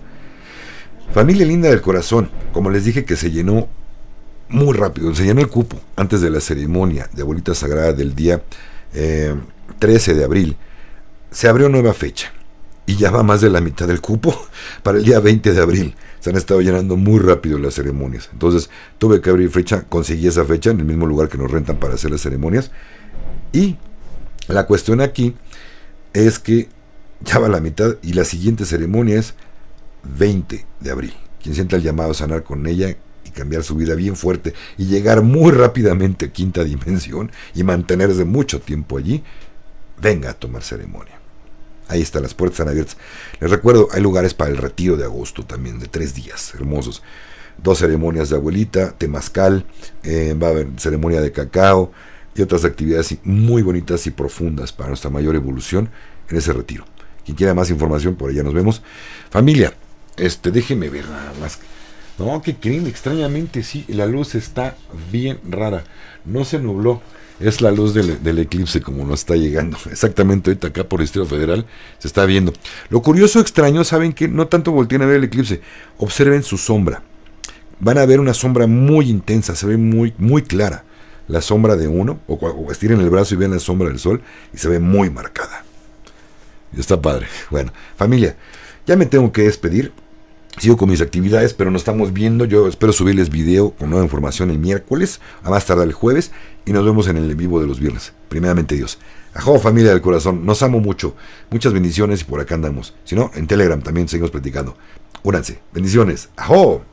Familia linda del corazón, como les dije que se llenó muy rápido, se llenó el cupo antes de la ceremonia de Abuelita Sagrada del día 13 de abril. Se abrió nueva fecha y ya va más de la mitad del cupo para el día 20 de abril. Se han estado llenando muy rápido las ceremonias. Entonces tuve que abrir fecha, conseguí esa fecha en el mismo lugar que nos rentan para hacer las ceremonias. Y la cuestión aquí es que ya va la mitad y la siguiente ceremonia es 20 de abril. Quien sienta el llamado a sanar con ella y cambiar su vida bien fuerte y llegar muy rápidamente a quinta dimensión y mantenerse mucho tiempo allí, venga a tomar ceremonia. Ahí está, las puertas están abiertas. Les recuerdo, hay lugares para el retiro de agosto también, de 3 días, hermosos. 2 ceremonias de abuelita, temazcal, va a haber ceremonia de cacao y otras actividades muy bonitas y profundas para nuestra mayor evolución en ese retiro. Quien quiera más información, por allá nos vemos. Familia, déjeme ver nada más. No, ¿qué creen? Extrañamente sí, la luz está bien rara. No se nubló. Es la luz del eclipse como nos está llegando. Exactamente ahorita acá por el Distrito Federal se está viendo. Lo curioso, extraño, ¿saben qué? No tanto volteen a ver el eclipse. Observen su sombra. Van a ver una sombra muy intensa, se ve muy, muy clara. La sombra de uno, o estiren el brazo y vean la sombra del sol, y se ve muy marcada. Y está padre. Bueno, familia, ya me tengo que despedir. Sigo con mis actividades, pero nos estamos viendo. Yo espero subirles video con nueva información el miércoles, a más tardar el jueves, y nos vemos en el en vivo de los viernes. Primeramente Dios. Ajo, familia del corazón, nos amo mucho. Muchas bendiciones y por acá andamos. Si no, en Telegram también seguimos platicando. Únanse. Bendiciones. Ajo.